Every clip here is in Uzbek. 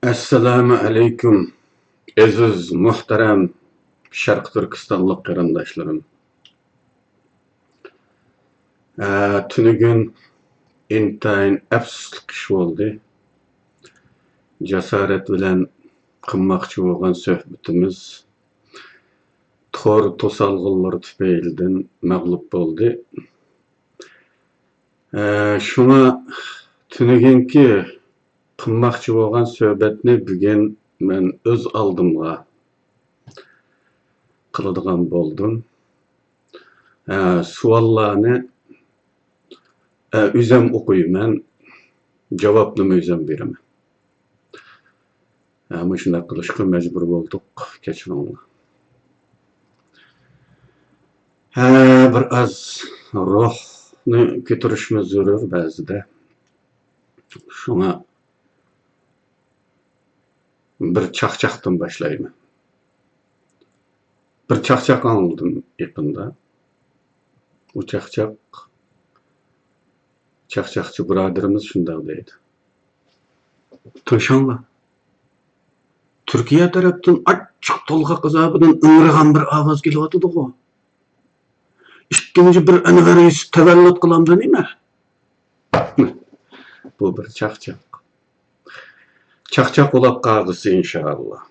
Assalamu alaykum. Aziz, muhtaram Sharq Turkistonlik qarindoshlarim. Tunugun intayin afsusli ish bo'ldi. Jasorat bilan qilmoqchi bo'lgan suhbatimiz tor to'salg'inlar tufaylidan mag'lub bo'ldi. Shuna tunugunki qilmoqchi bo'lgan suhbatni bugun men o'z oldimga qiladigan bo'ldim. Savollarni o'zim o'qiyman, javobni o'zim beraman. Ama shunday qilishga majbur bo'ldik, kechiringlar. Bir az ruhni ko'tarishimiz zarur ba'zida. Shuna bir chaqchaqdan boshlayman. Bir chaqchaq aldım yaqinda. Bu chaqchaqchi birodarimiz shunday deydi. To'shonlar. Türkiye tarafdan açık tolgaq azabından ıngırağan bir avaz kelyapti-ku. İkinci bir Enver Yusuf tavallud qılamdı nima? Bu bir chaqchaq. Chaqchaq olab qag'isi inşallah.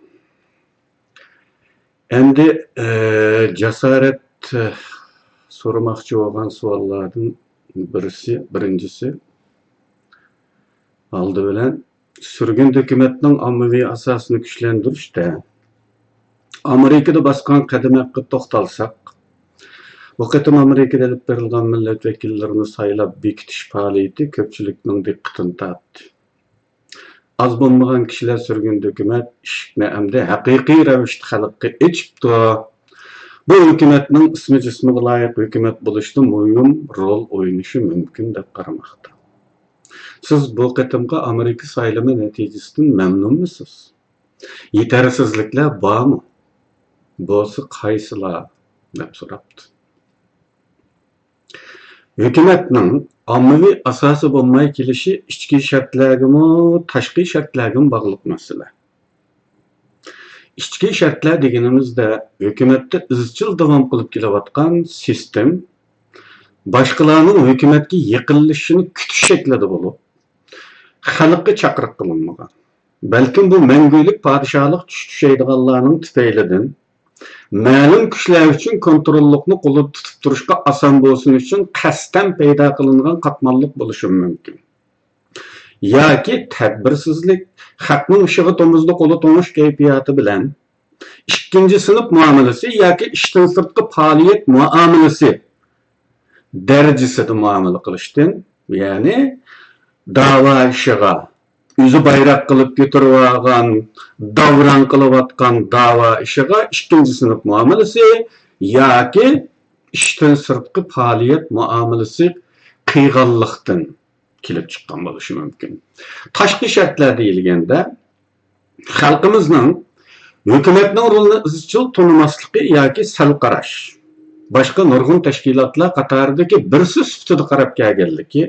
Endi jasorat so'ramoqchi bo'lgan savollardan birincisi aldı bilan sürgün hükümetinin ommaviy asosini kuchlantirishda Amerikada bosgan qadamga to'xtalsak, bu qatam Amerikada olib berilgan millat vakillarini saylab bekitish faoliyati ko'pchilikning diqqatini tortdi. Az bo'lmagan kishilar sürgün hükümet ishni hamda haqiqiy ravishda xalqqa ichibdi. Bu hükümetning ismi jismiga loyiq hükümet bo'lishda muhim rol o'ynashi mumkin deb qaramoqda. Siz bu qatimga Amerika saylami natijasidan memnunmisiz? Yetersizliklar bormi? Bo'lsa qaysilar deb so'rabdi. Hükümetning ommaviy asosi bo'lmay kelishi ichki shartlarga tashqi shartlarga bog'liq masala. İchki shartlar deganimizda hukumatda izchil davom qilib kelayotgan sistem boshqalarning hukumatga yiqilishini kutish shaklida bo'lib, xalqqa chaqiriq qilinmagan. Balkim bu mangulik podshohlik tushaydiganlarning tufaylidan ma'lum kuchlar uchun kontrollikni qo'lda tutib turishga oson bo'lsin uchun qasddan paydo qilingan qatmanlik bo'lishi mumkin. Yoki tadbirsizlik, haqning ishig'i tomizda qo'li to'nish kayfiyati bilan ikkinchi sinf muomalasi yoki ishdan sirtqi faoliyat muomalasi darajasida muomala qilishdan, ya'ni da'vo ishiga o'zi bayroq qilib ko'tarib olgan, davron qilayotgan da'vo ishiga ikkinchi sinf muomalasi yoki ishdan sirtqi faoliyat muomalasi qiyganlikdan kelib chiqqan bo'lishi mumkin. Tashqi shartlar deyilganda xalqimizning hukumatning rolini izchil tonimasligi yoki sal qarash, boshqa nurg'un tashkilotlar qatoridagi birsi sifatida qarab kelganligi,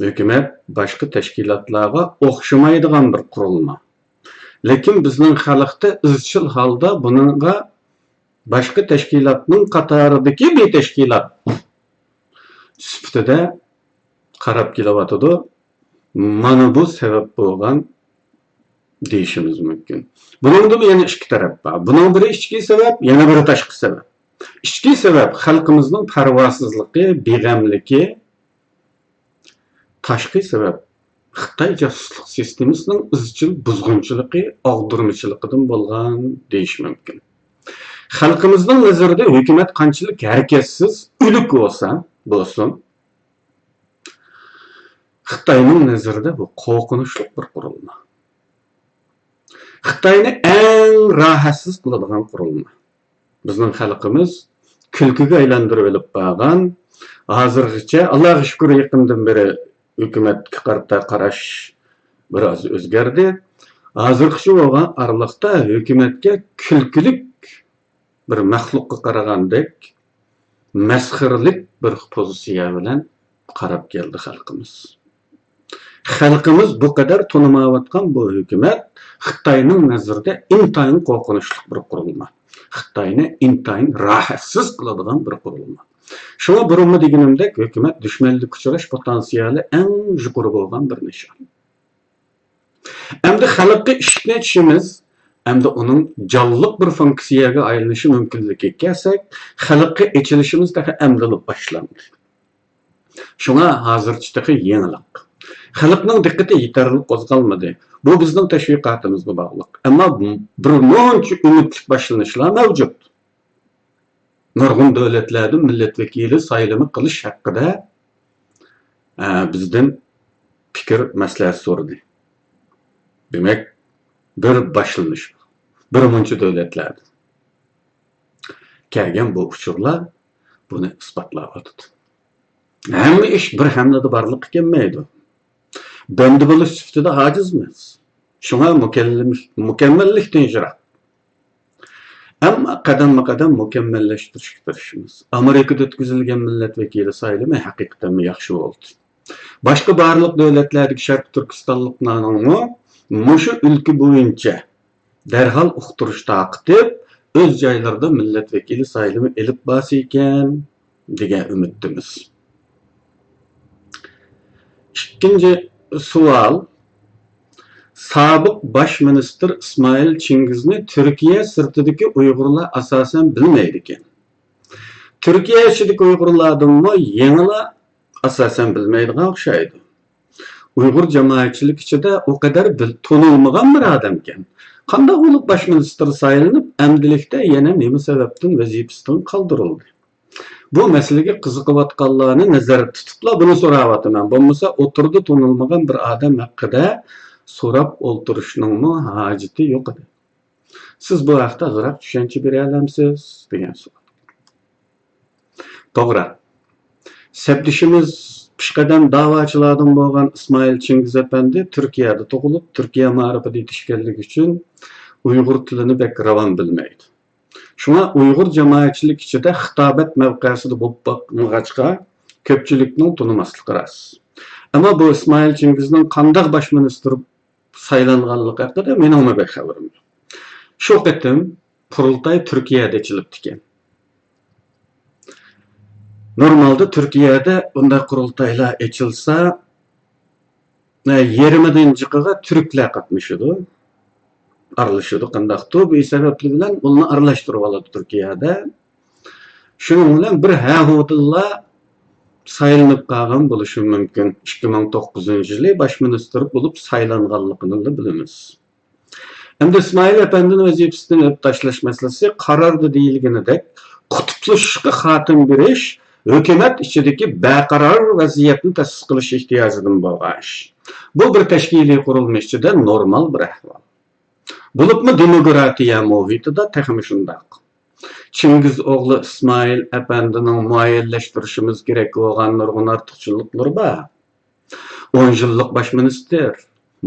hukumat boshqa tashkilotlarga o'xshamaydigan bir qurilma. Lekin bizning xalqda izchil holda buningga boshqa tashkilotning qatoridagi bir tashkilot sifatida qarab kelyapti. Mana bu sabab bo'lgan deyishimiz mumkin. Buningda yana ikki taraf bor. Buning biri ichki sabab, yana biri tashqi sabab. Ichki sabab xalqimizning parvosizligi, beg'amligi, tashqi sabab Xitoy josuslik sistemasining izchil buzg'unchiligi, og'dirmichiligidan bo'lgan deyish mumkin. Xalqimizning nazarida hukumat qanchalik harakatsiz, o'lik bo'lsin, Xitoyning nazarida bu qo'rqinchli bir qurilma. Xitoyni eng rohatsiz qiladigan qurilma. Bizning xalqimiz kulkiga aylantirib olib bo'lgan, hozirgacha Allohga shukr yaqindan beri hukumatga qarata qarash biroz o'zgardi. Hozirgacha bo'lgan araliqda hukumatga kulkilik bir maxluqqa qaragandek masxirlik bir pozitsiya bilan qarab keldi xalqimiz. Xalqimiz bu kadar tanımayotgan bu hükümet Xitoyning nazarida intayin qo'rqinchli bir qurilma. Xitoyni intayin rohatsiz qiladigan bir qurilma. Şuna burunma deganimdek hükümet düşmanlik uchrash potansiyali eng yuqori bo'lgan bir nishon. Endi xalqqa ishni tushimiz, endi uning jonliq bir funksiyaga aylanishi mumkinligiga kelsak, xalqqa ichilishimiz daha emrilib boshlandi. Şuna hozircha yangilik. Xalqning diqqati yetarli qo'zg'almadi. Bu bizning tashviqotimizga bog'liq. Ammo bir muncha umidli boshlanishlar mavjud. Nurg'un davlatlarda millat vakili saylami qilish haqida bizdan fikr maslahat so'radi. Demak, bir boshlanish. Bir muncha davlatlarda kelgan bu uchurlar buni isbotlayapti. Hamma ish bir hamlada barliq kelmaydi. Bende bo'lish sifatida ojizmiz. Shunga mukammallikdan yiroq. Ammo qadam-qadam mukammallashtirishga tirishamiz. Amerikada o'tkazilgan millat vakili saylami haqiqatan yaxshi bo'ldi. Boshqa barliq davlatlardagi Sharq Turkistonliklarning mushu ulki bo'yicha darhol uqtirish taqib o'z joylarida millat vakili saylami elib borsa ekan degan umiddamiz. İkinci sual, Sabiq Baş Minister İsmail Çingiz'ni Türkiye sırtidagi Uyg'urlar asosan bilmaydi ekan. Türkiye ichidagi Uyg'urlardanmi yangilar asosan bilmaydigan o'xshaydi. Uyg'ur jamoatchilik ichida o kadar tanilmagan bir odam ekan. Qanday bo'lib Baş Minister saylanib, amdilikda yana nima sababdan vazifasidan qoldirildi? Bu meseleге qiziqayotganlarni nazarda tutibla buni so'rayapman. Bo'lmasa o'tirdi tanilmagan bir odam haqida so'rab o'ltirishning hojati yo'q edi. Siz bu haqda ozroq tushuncha bera olamsiz degan savol. To'g'ri. Sabdishimiz pishqadam da'vochilardan bo'lgan İsmail Chingiz efendi Turkiyada tug'ilib, Turkiya ma'rifati yetishganligi uchun Uyg'ur tilini bek ravon bilmaydi. Şuna Uyghur cemaatçilik içinde xitobat mavqesida bo'lib boqmag'achqa ko'pchilikning tunimasligi rost. Ammo bu İsmail Chingizning qanday bosh ministr saylanganligi haqida mening bek xabarim yo'q. Shu qatim qurultay Turkiyada ichilibdi ekan. Normalda Turkiyada bunday qurultaylar ichilsa, 20-yilga turklar qatnashadi. Aralashadi qandaqdir bu sababli bilan uni aralashtirib oladi Turkiyada. Shuning bilan bir hududlar saylanib qolgan bo'lishi mumkin. 2009-yili bosh ministr bo'lib saylanganligini bilamiz. Endi İsmail efendining vazifasidan olib tashlash masalasi qarorda deyilganidek qutblashishga xotim berish hukumat ichidagi baqaror vaziyatni ta'sis qilish ehtiyojidan bo'lgan ish. Bu bir tashkiliy qurilma ichida normal bir ahvol. Bulupmu demokratiya muhitida texmi shundaq. Chingiz o'g'li İsmail efendining muayyanlashtirishimiz kerak bo'lgan nurg'un ortiqchiliklar bor. 10 yillik bosh minister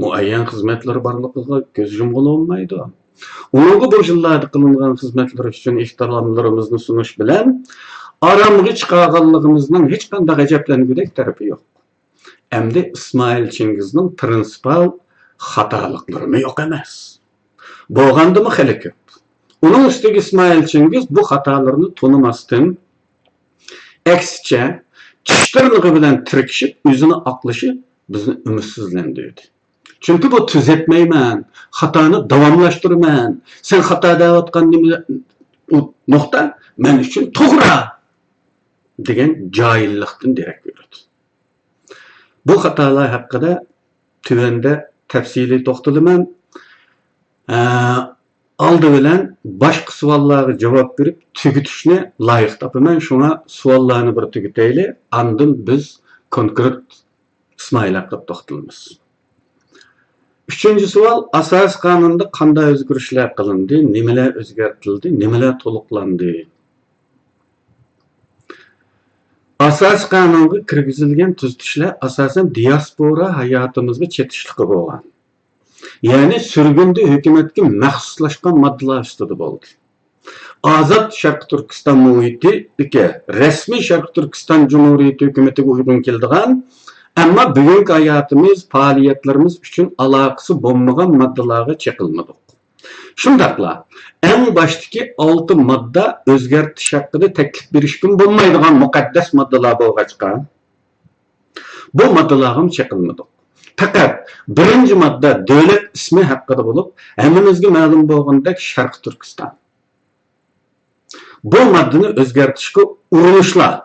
muayyan xizmatlar borligiga ko'z yumg'an olmaydi. Uningga bu yillarda qilingan xizmatlar uchun ehtiromlarimizni sunish bilan aramga chiqarganligimizning hech qanday ajablangudek tarafi yo'q. Endi İsmail Chingizning prinsipal xatoliklari yo'q emas. Bo'lgandimi xili ko'p. Uning ustiga İsmail Chingiz bu xatolarni tonimasdan aksicha tishtirlig'i bilan tirkishib o'zini oqlashi bizni umidsizlantirdi. Chunki bu tuzatmayman, xatoni davomlashtiraman. Sen xato deyotgan nuqta men uchun to'g'ri degan joyillikdan derak beradi. Bu xatolar haqida tuvanda tafsiliy to'xtalaman. Aldı bilen başka suallara cevap verip tügütüşüne layık tapaman. Şuna suallarını bir tügüteyle andın biz konkret İsmail hakkı toxtalımız. Üçüncü sual, asas kanunda qanday özgürüşler qılındı, nimeler özgertildi, nimeler toluqlandı. Asas kanunga kirgizilgan tuzatishlar asasen diaspora hayotimizga chetishliqi bo'lgan. Yani sürgünde hükümetki məxsuslaşqan maddeler üstüde oldu. Azad Şarkı Türkistan muhiti resmi Şarkı Türkistan Cumhuriyeti hükümetiga uygun keldigan, ama bugünkü hayatımız, faaliyetlerimiz üçün alakası bolmagan maddelarga çekilmedik. Şundakla, en baştaki 6 madde özgertiş hakkında teklif berişkin bolmaydigan mukaddes maddeler bolgaçka, bu maddelarga çekilmedik. Fakat birinci madde devlet ismi hakkında bolup, hemimizge ma'lum bolgandek Şarkı Türkistan. Bu maddeni özgertishga urinishlar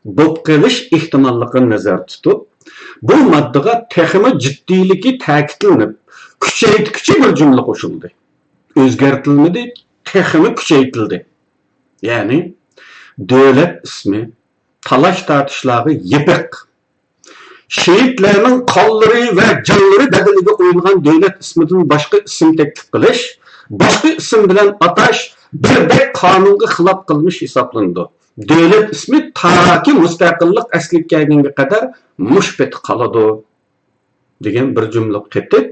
bo'lib qolish ehtimolligini nazarda tutib, bu moddaga texmi jiddiyligi ta'kidlanib, kuchaytiruvchi bir jumla qo'shildi. O'zgartirilmadi, texmi kuchaytirildi. Ya'ni davlat ismi, talash tortishlarga yipiq, shehidlarning qonlari va jonlari badaliga qo'yilgan davlat ismidan boshqa ism taklif qilish, boshqa ism bilan atash birdek qonunga xilof qilmish hisoblanadi. Devlet ismi taki mustaqillik asliga kelgunga qadar mushbet qoladi degan bir jumla ketib,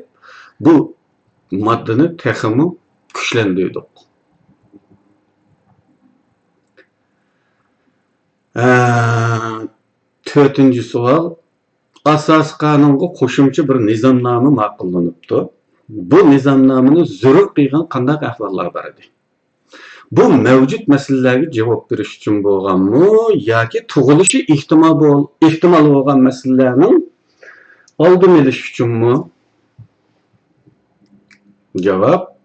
bu moddani texmi kuchlantirdik. To'rtinchi savol. Asosiy qonunga qo'shimcha bir nizomnoma ma'qullanibdi. Bu nizomnomani zarur qilgan qanday ahvollar bor edi? Bu mevcut meselelerge cevap veriş için bo'lganmi yoki tug'ilishi ehtimol bo'lgan meselelerning oldini olish uchunmi? Cevap: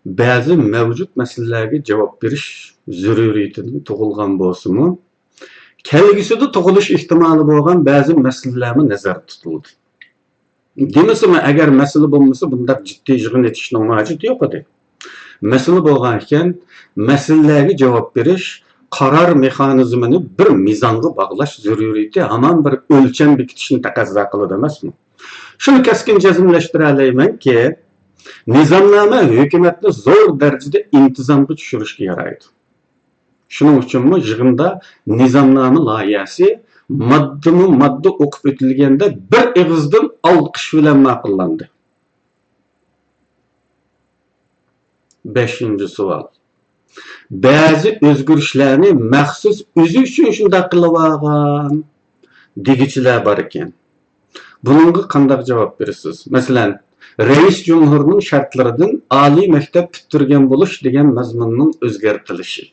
ba'zi mevcut meselelerge cevap verish zaruriyatidan tug'ilgan bo'lsa-mu, kelgusida tug'ilish ehtimoli bo'lgan ba'zi meselelerni nazarda tutildi. Demasam, agar mesele bo'lmasa, bunday jiddiy yig'in etishning hojati yo'q edi. Mesele bo'lgan ekan, meselelerge cevap verish qarar mexanizmini bir mizonga bog'lash zaruriyati hamon bir o'lcham bekitishni taqozo qiladi emasmi? Shuni keskin jazmlashtira olmaymanki, nizomnoma hukumatni zo'r darajada intizomga tushirishga yaraydi. Shuning uchunmi yig'inda nizomnoma loyihasi modda o'qib o'tilganda bir og'izdan olqish bilan ma'qullandi. 5. savol. Ba'zi o'zgarishlarni maxsus o'zi uchun shunday qilib olgan degichilar bor ekan. Bunga qanday javob berasiz? Masalan, Reis Cumhurning shartlaridan oliy maktab bitirgan bo'lish degan mazmunning o'zgartirilishi.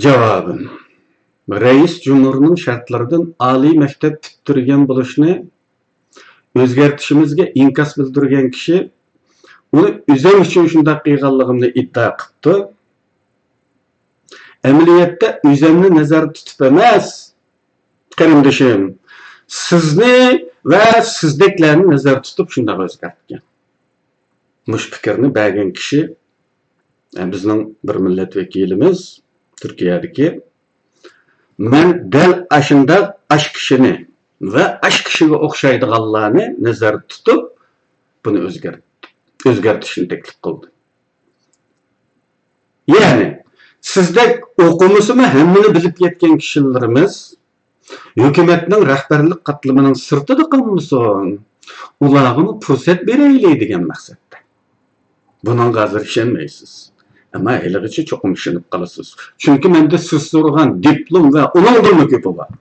Javobim: Reis Cumhurning shartlaridan oliy maktab bitirgan bo'lishni o'zgartishimizga inkas bildirgan kishi uni o'zim uchun shunday qilganligimni iddia qildi. Amaliyotda o'zimni nazarda tutib emas, qarindishim, sizni va sizdeklarni nazarda tutib shunday o'zgartgan. Mush fikrni bergan kishi bizning bir millat vakilimiz Turkiyadagi. Men dal ashunda ash kishini ve aşk kişiga o'xshaydiganlarni nazarda tutib, buni o'zgartishni taklif qildi. Ya'ni, sizdek o'qimisimi hammani bilib yetgan kishilarimiz hukumatning rahbarlik qatlamining sirtida qolmasin, ularga fursat beraylik degan maqsadda. Bunga hozir ishonmaysiz. Ama haligacha cho'qim ishonib qolasiz. Chunki menda siz so'ragan diplom va uningdan ko'pi bor.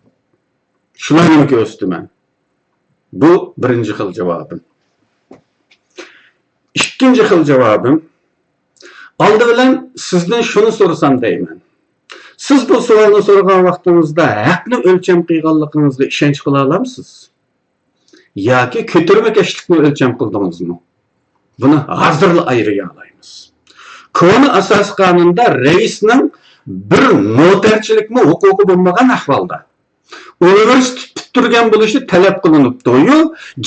Şularını göstermem. Bu birinci xil cevabım. İkinci xil cevabım. Aldı bilen sizden şunu sorsam deyman. Siz bu sorularını sorgan vaqtinizda haqni o'lcham qilganligingizga ishonch qila olamsiz? Yoki ko'tarmakeşlikni o'lcham qildingizmi? Buni hozirla ayriga olamiz. Koni asos qonunda reisning bir notarchilikmi huquqi bo'lmagan ahvolda universitet bitirgan bo'lishni talab qilinibdi-yu,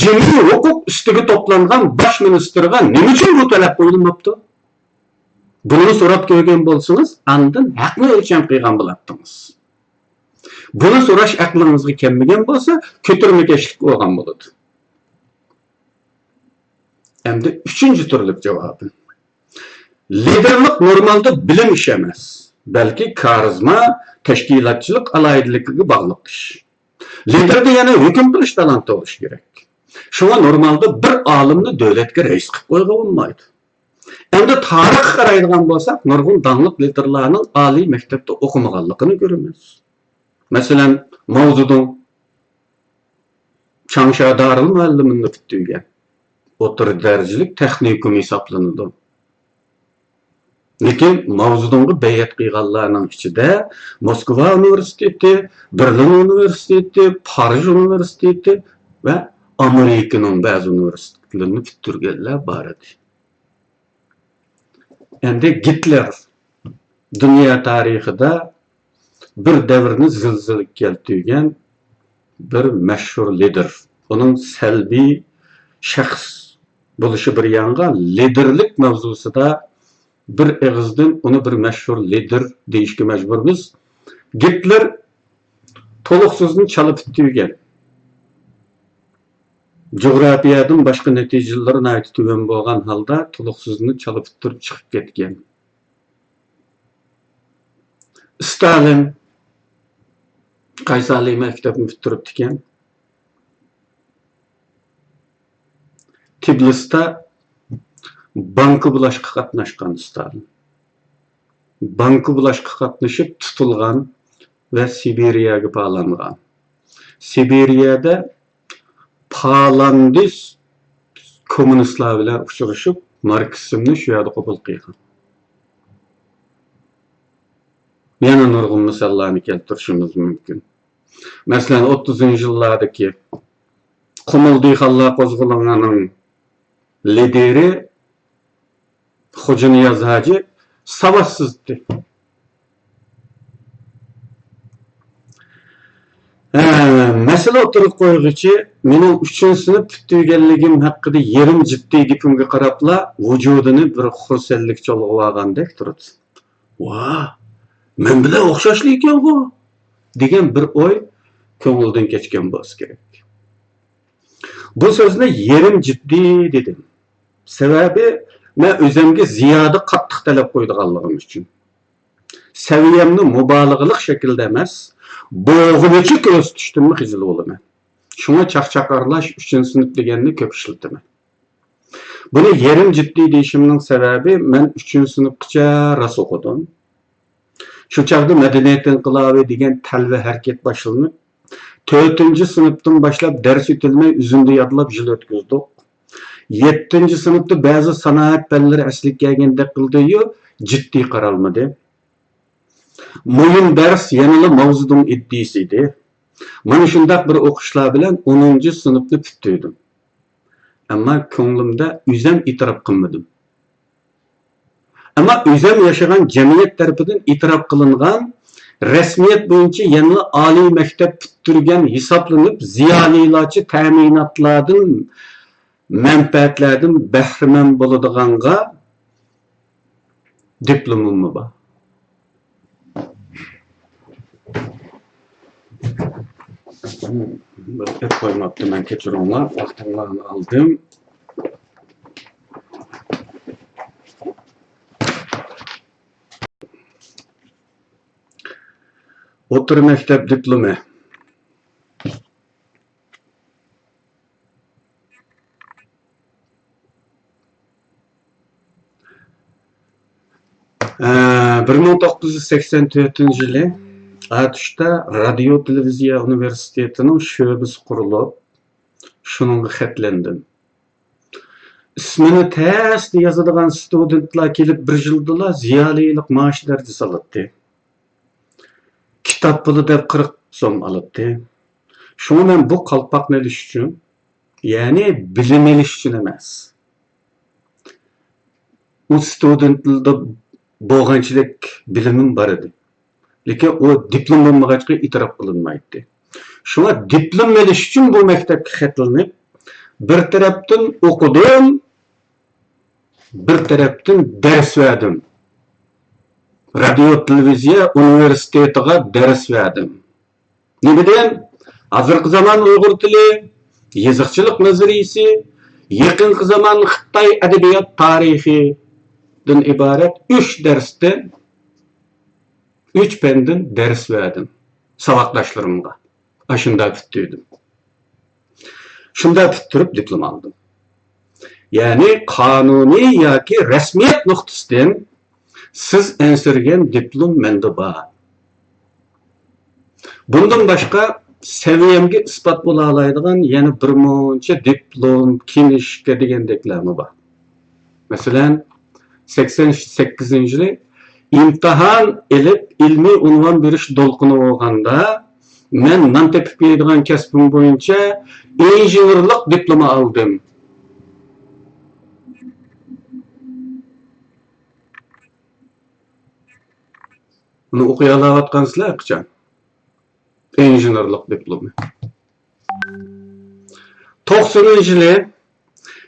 jinoiy huquq ustiga to'plangan bosh ministerga nima uchun bu talab qo'yilmabdi? Buni so'rab ko'rgan bo'lsangiz, andin haqni o'lcham qilgan bo'lardingiz. Buni so'rash aqlingizga kelmagan bo'lsa, ko'tarmakashlik bo'lgan bo'ladi. Endi 3. turlik javobi. Liderlik normalda bilim ish emas, balki karizma, tashkilotchilik aloyidligiga bog'liq ish. Liderda yana hukm qilish talanti bo'lishi kerak. Şuna normalde bir alimni devletke reis qilib qo'yga bo'lmaydi. Endi tarix qaraydigan bo'lsak, nurg'un danliq liderlarning oliy maktabda o'qimaganligini ko'ramiz. Masalan, Mao Zedong Changsha Darul muallimini bitirgan. O'rta darajalik texnikum hisoblanadi. Lekin Mao Zedongga bayat qilganlarning ichida Moskva universiteti, Berlin universiteti, Parij universiteti va Amerikaning ba'zi universitetlarini bitirganlar bor edi. Endi Hitler dünya tarixida bir davrni zilzila keltirgan bir mashhur lider. Onun salbiy shaxs bo'lishi bir yanga, liderlik mavzusida bir eg'izdan uni bir mashhur lider deyishga majburmiz. Hitler to'liq so'zni chalib bitirgan. Coğrafiyadan başka neticelerine ait tüven boğan halda to'liq so'zni chalib bitirib chiqib ketgan. Stalin qaysi oliy maktabni bitirib ekan. Tbilisda banka bulashqa qatnashgan Stalin. Banka bulashqa qatnashib tutilgan ve Sibiriyaga bağlangan. Sibiriyada Palandis komünistlar bilan uchrashib, Marksizmni shu yerda qabul qilgan. Yana nurg'un misollarni keltirishimiz mumkin. Masalan, 30-yillardagi Qumul dehqonlar qo'zg'olonining lideri Xo'janiyaz Hoji savadsizdi. Mesele oturup koyguchi, mening 3-sinf bitirganligim haqida yerim jiddiy gapimga qarabla vujudini bir xursandlik cholg'ib olgandek turibdi. "Voh, men bilan o'xshashli ekan bu" degan bir o'y ko'ngildan kechgan bo'lsa kerak. Bu so'zni yerim jiddiy dedim. Sababi men o'zimga ziyoda qattiq talab qo'yganligim uchun. Saviyamni mubolag'alik shaklda emas, bo'g'inichi ko'rsatishimni xijil bo'laman. Shunga chaqchaqarlash 3-sinf deganni ko'p ishlataman. Buni yerim jiddiy deyishimning sababi men 3-sinfgacha ras o'qidim. Shu chaqda madaniyat inqilobi degan talva harakat boshlanib, 4-sinfdan boshlab dars o'tilmay uzunda yodlab yil o'tkazdik. 7-sinfda ba'zi sanoat fanlari asliga kelgandek qildi-yu, jiddiy qaralmadi. Muhim ders yanıla Mao Zedong iddiasıydı. Mana shundaq bir o'qishlar bilan 10-sinfni bitirdim. Ammo ko'nglimda o'zim e'tirof qilmadim. Ammo o'zim yashagan jamiyat tarafidan e'tirof qilingan rasmiyat bo'yicha yanıla oliy maktab bitirgan hisoblanib, ziyolilarcha ta'minotlardan, manfaatlardan bahramand bo'ladiganga diplomim bor. Hep koymaktı, ben keçironlar, vaktimlerini aldım. Otur mektep diplomu. Ee, 1984-yılı Atışda Radyo Televiziya Üniversiteti'nin şöbesi kurulup, şununla xatlendim. İsmini test yazıdığan studentlar kelip bir yıldılar ziyalilik maaşı derecesi alıptı. Kitap pulu da 40 so'm alıptı. Şunu ben bu kalpakni elish uchun, yani bilim elish uchun emas. O studentlarda bo'lganchilik bilimim bor edi. Lekin o diplom bo'lmag'achqa e'tirof qilinmaydi. Shunga diplom olish uchun bu maktabga xatlanib, bir tarafdan o'qidim, bir tarafdan dars verdim. Radyo Televiziya Üniversitetiga dars verdim. Nimadan? Hozirgi zamon Uyg'ur tili, yoziqchilik nazariyasi, yaqingi zamon Xitoy adabiyot tarixidan iborat 3 darsdan 3 pendin ders verdim. Savakdaşlarımla. Aşında bitirdim. Shunda bitirib diplom aldım. Yani kanuni yoki rasmiyat nuqtasidan siz ensirgen diplom menda bor. Bundan boshqa saviyamga isbot bo'la oladigan yana bir muncha diplom, kinishka degandeklarmi bor. Masalan, 88-yili imtihon elib ilmiy unvon berish dolqini bo'lganda men non tepib yeydigan kasbim bo'yicha injenerlik diplomi oldim. Buni o'qiy olayotgansizlar qachon? Injenerlik diplomi. 90-yili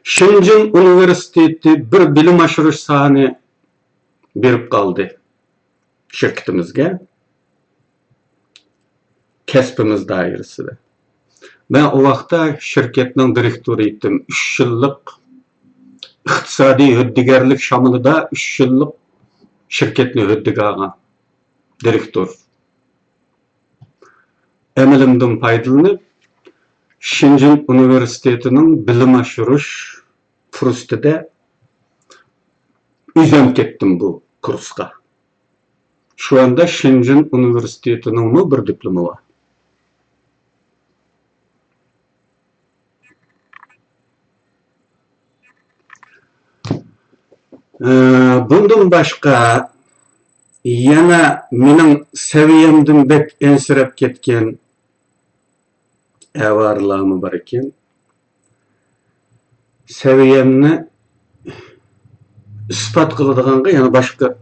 Shenzhen Universiteti bir bilim oshirish sahani berib qoldi shirkatimizga. Kasbimiz doirasida. Men o vaqtda shirkatning direktori edim. 3 yillik iqtisodiy huddigarlik shamilida 3 yillik shirkatni huddiga olgan direktor. Emilimden faydalanıp Shenzhen Universitetining bilim oshirish kursida üzem ketdim bu kursga. Şu anda Shenzhen Universitetining bir diplomi var. Bundan başqa yana mening saviyamdan bek ensirab ketgan avarlarım var ekan. Saviyamni isbot qiladigan yana boshqa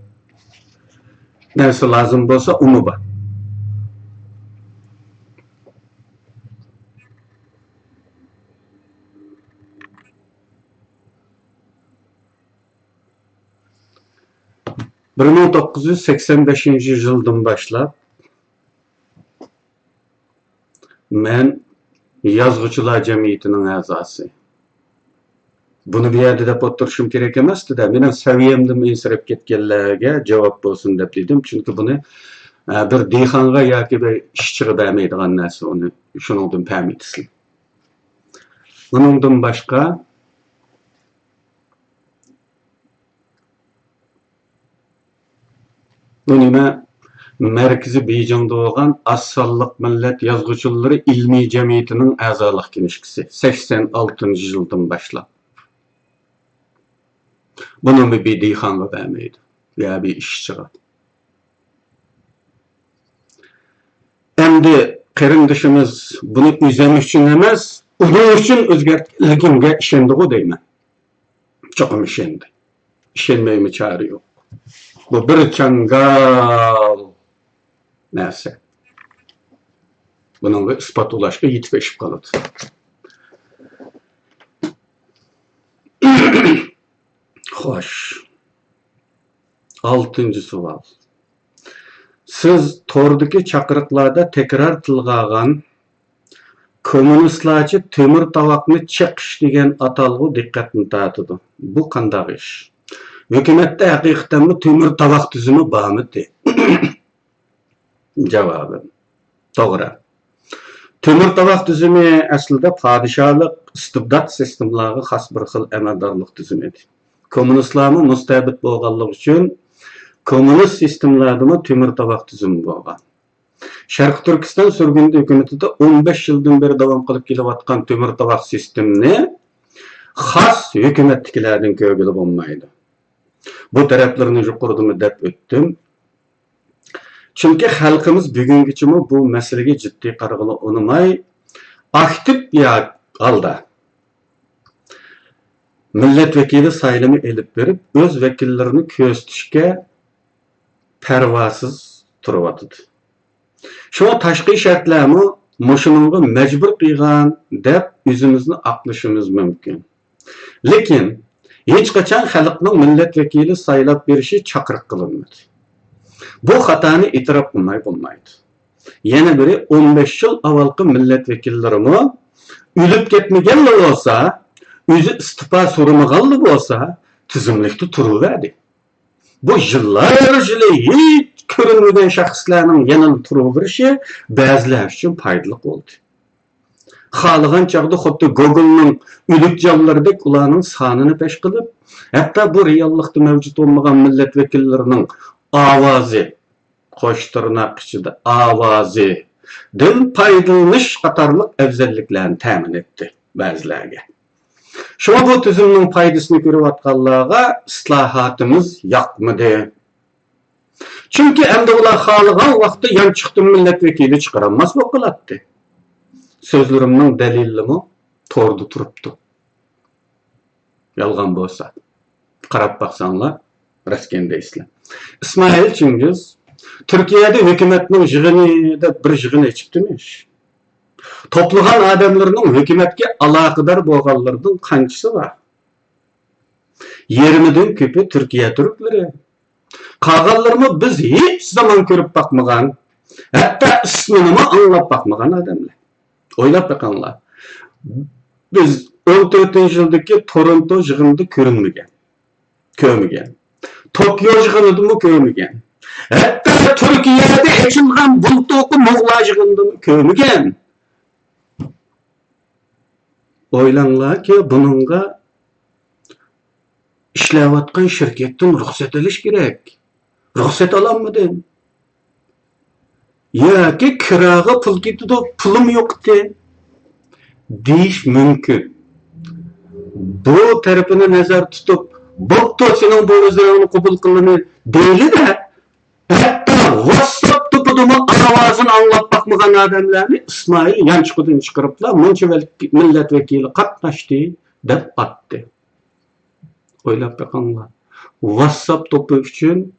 narsa lazım bo'lsa uni bor. Bir 1985 yıldan başlap men Yazgıçılar Cemiyeti'nin a'zosi. Bunu bir yerde deb o'tirishim kerak emasdi-da. Mening saviyamdan ensirab ketganlarga javob bo'lsin deb dedim. Chunki buni bir dehqonga yoki bir ishchiga bermaydigan narsa, uni shuningdan pamiytsin. Buningdan boshqa Bunime Merkezi Beijing'de olan Assallık Millet Yazgıçıları İlmi Cemiyeti'nin a'zolik kinishkisi 86 yıldan başlap. Bunu bir dehqonga bermaydi veya bir ishchiga. Endi qarindishimiz buni o'zim uchun emas, uning uchun o'zgartirganimga ishondiku deyman. Cho'qim ishondi. Ishonmaymi chora yo'q. Bu bir changal narsa. Bunun isbot ulashga yetib eshib qoladi. Xo'sh. 6-cı savol. Siz tordagi chaqiriqlarda takror tilga olgan kommunistlarcha temir tovoqni chiqish degan atalg'u diqqatni tortadi. Bu qanday ish? Hükümette hakikaten mi temir tovoq tizimi bormi? Javobim to'g'ri. Temir tovoq tizimi aslida podshohlik istibdod sistemlariga xos bir xil amaldorlik tizimi edi. Kommunistlarni mustabid bo'lganligi uchun kommunist sistemlarda temir tovoq tizimi bo'lgan. Sharq Turkiston surgunda hukumatida 15 yildan beri davom qilib kelayotgan temir tovoq sistemini xos hukumatdagilardan ko'rgili bo'lmaydi. Bu taraflarını yuqorida deb o'tdim. Çünkü xalqimiz bugungacha bu masalaga jiddiy qarag'ini unamay, aktiv ya holda millat vakili saylami elib berib, o'z vakillarini ko'rsatishga parvosiz turibdi. Shuna tashqi shartlarni mushunga majbur qilgan deb o'zimizni aqlashimiz mumkin. Lekin hech qachon xalqning millat vakili saylab berishi chaqiriq qilinmadi. Bu xatoni e'tirof qilmay bo'lmaydi. Yana biri 15 yil avvalgi millat vakillarimi o'lib ketmaganlar bo'lsa, o'zi istifa so'ramaganlar bo'lsa, tizimlikda turaverdi. Bu yillar hech ko'rinmagan shaxslarning yana turaverishi ba'zilar uchun foydali bo'ldi. Xalığan çağda xuddi Google'ның ülük jallarıdek ularning sonini peş qilib, hatto bu reallikda mavjud bo'lmagan millat vakillarining ovozi, qo'sh tirnoq ichida ovozi dan foydalanish qatorliq afzalliklarni ta'min etdi ba'zilarga. Shunga bu tuzumning foydasini ko'rayotganlarga islohotimiz yoqmadi. Chunki endi ular xohlagan vaqtda yanchiqdan millat vakili chiqarolmas bo'lib qoladi. Sözlerimning dalillimi to'g'ri turibdi. Yolg'on bo'lsa, qarab baqsanglar, rasken deysizlar. İsmail Chingiz Türkiye'de hükümetinin yig'inida bir yig'in ichibdimish. Toplagan adamlarning hükümetga aloqador bo'lganlardan qanchasi bor? 20dan ko'pi Türkiye Türkleri. Qolganlarmi biz hech zaman ko'rib baqmagan, hatto ismini anglab baqmagan odamlar. Oylab bakınlar. Biz 14. yıldaki Toronto yığınında görmegen. Tokyo yığınında mı görmegen. Hatta Türkiye'de açılgan bultoku Moğla yığınında mı görmegen. Oylanlar ki bununla işlevatkan şirketten ruhsat alış gerek. Ruhsat alanmadım. Ya ki kiraga pul gitti, pulum yoktu deyiş mümkün. Bu tarafını nazar tutup, boktu senin bu özlerini kabul kılını değil de, hatta WhatsApp topudumu avazını anlap bakmayan adamlarını İsmail yançıkıdan çıkarıpla munca milletvekili katlaştı dep attı. Oylap bakanlar. WhatsApp topu için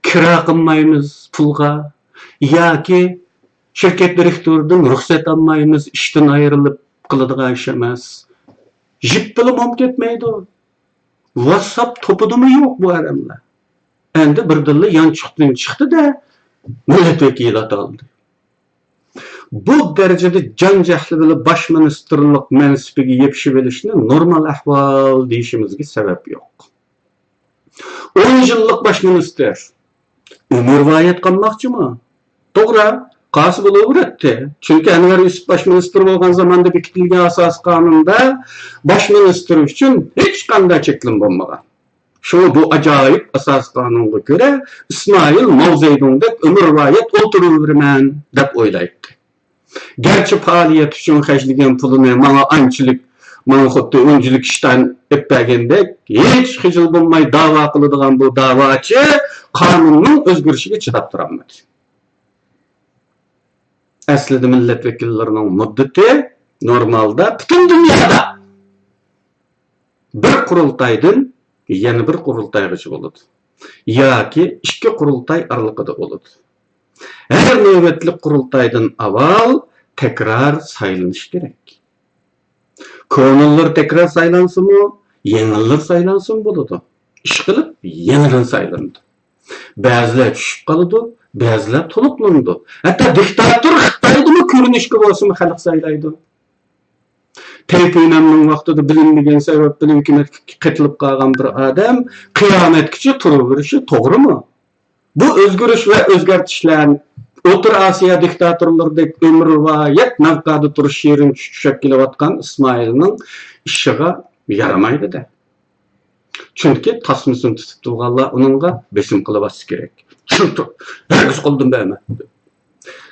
kira kılmayımız pulga, ya ki şirket direktöründen ruhsat almayımız, işten ayrılıp kılıdığı iş emas. Jip bilip olm ketmeydi o. WhatsApp topudu mu yok bu adamlar. Endi bir dili yançıqdan çıktı da milletvekili ataldı. Bu derecede can jahli bilip baş ministerlik mensibiga yetişip elishni normal ahval deyishimizga sebep yok. 10 yıllık baş minister umurvayet kalmakçı mı? Doğru, qası bo'laveradi. Chunki Anvar Yusuf baş minister bo'lgan zamonda bekitilgan asos qonunda baş minister uchun hech qanday cheklim bo'lmagan. Şu bu ajoyib asos qonunga ko'ra İsmail mavzeydingdek umurvayet o'tiraverman deb o'ylaydi. Gerçi faaliyet uchun xarjlagan pulini mana anchilik, mana xuddi o'nchilik ishdan etpagandek hech xijil bo'lmay da'vo qiladigan bu da'vochi qonunning o'zgarishiga chidab turolmadi. Aslida milletvekillerinin muddeti normalda bütün dünyada bir kurultaydan yana bir kurultaygacha bo'ladi. Yoki ikki kurultay aralig'ida bo'ladi. Her navbatlik kurultaydan avval tekrar saylanish kerak. Ko'ngillar tekrar saylansinmi, yengillar saylansin bo'ladi. Ish qilib yangidan saylanadi. Ba'zilar tushib qoladi, ba'zilar to'liqlandi. Hatto diktator Xitoydimi ko'rinishga bo'lsin xalq saylaydi. Tayfunamning vaqtida bilinmagan sabab bilan hukumatga qitilib qolgan bir odam qiyomatgacha turaverishi to'g'rimi? Bu o'zgarish va o'zgartishlar O'rta Osiyo diktatorlaridek umrvoyat mavqeda turish yerini tushab kelayotgan Ismoilning ishiga yaramaydi-da. Chunki tasmasini tutib turganlar uningga besim qilib kerak. Chunki herkes qo'ldan berma.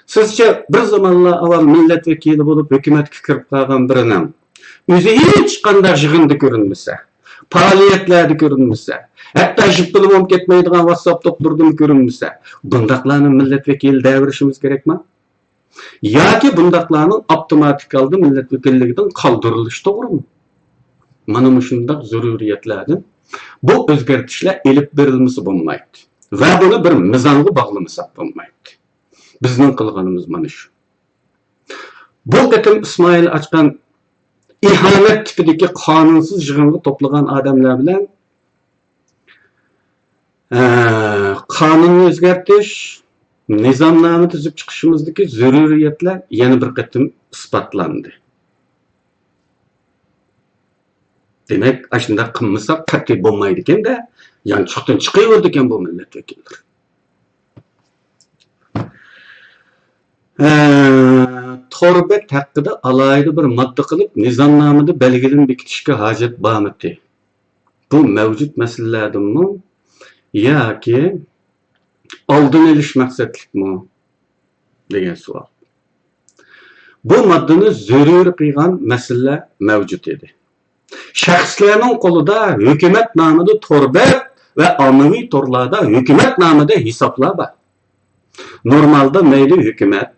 Sizce bir zamanlar avval milletvekili bo'lib hukumatga kirib qolgan birining o'zi hech qanday yig'inda ko'rinmasa, faoliyatlarda ko'rinmasa, hatto jipili bo'lib ketmaydigan WhatsApp to'plarida ko'rinmasa, bundaqlarni milletvekili devirishimiz kerakmi? Yoki bundaqlarning avtomatik holda milletvekilligidan qoldirilishi to'g'rimi? Mana shunday zaruriyatlardan bu o'zgartishlar elib berilmasi bo'lmaydi va buni bir mizonga bog'lamasak bo'lmaydi. Bizning qilganimiz mana shu. Bu qatim İsmail açgan ihanet tipidagi qonunsiz yig'inga to'plagan odamlar bilan qonunni o'zgartirish, nizomnoma tuzib chiqishimizdagi zaruriyatlar yana bir qatim isbotlandi. Demek aslında qilmasak qat'iy bo'lmaydi ekan-da, yanchiqdan chiqaverdi ekan bu milletvekillar. torbet hakkında alayda bir madde kılıp nizamnamada belgelen bekitişke hacet bağımıttı. Bu mevcut meselelerden mi? Ya ki aldın eliş maksatlık mı? Degan sual. Bu maddeni zörür kıygan mesele mevcut edi. Şahslarning qo'lida hukumat nomida torbet ve ommaviy torlarda hukumat nomida hisoblar bor. Normalda mayli hukumat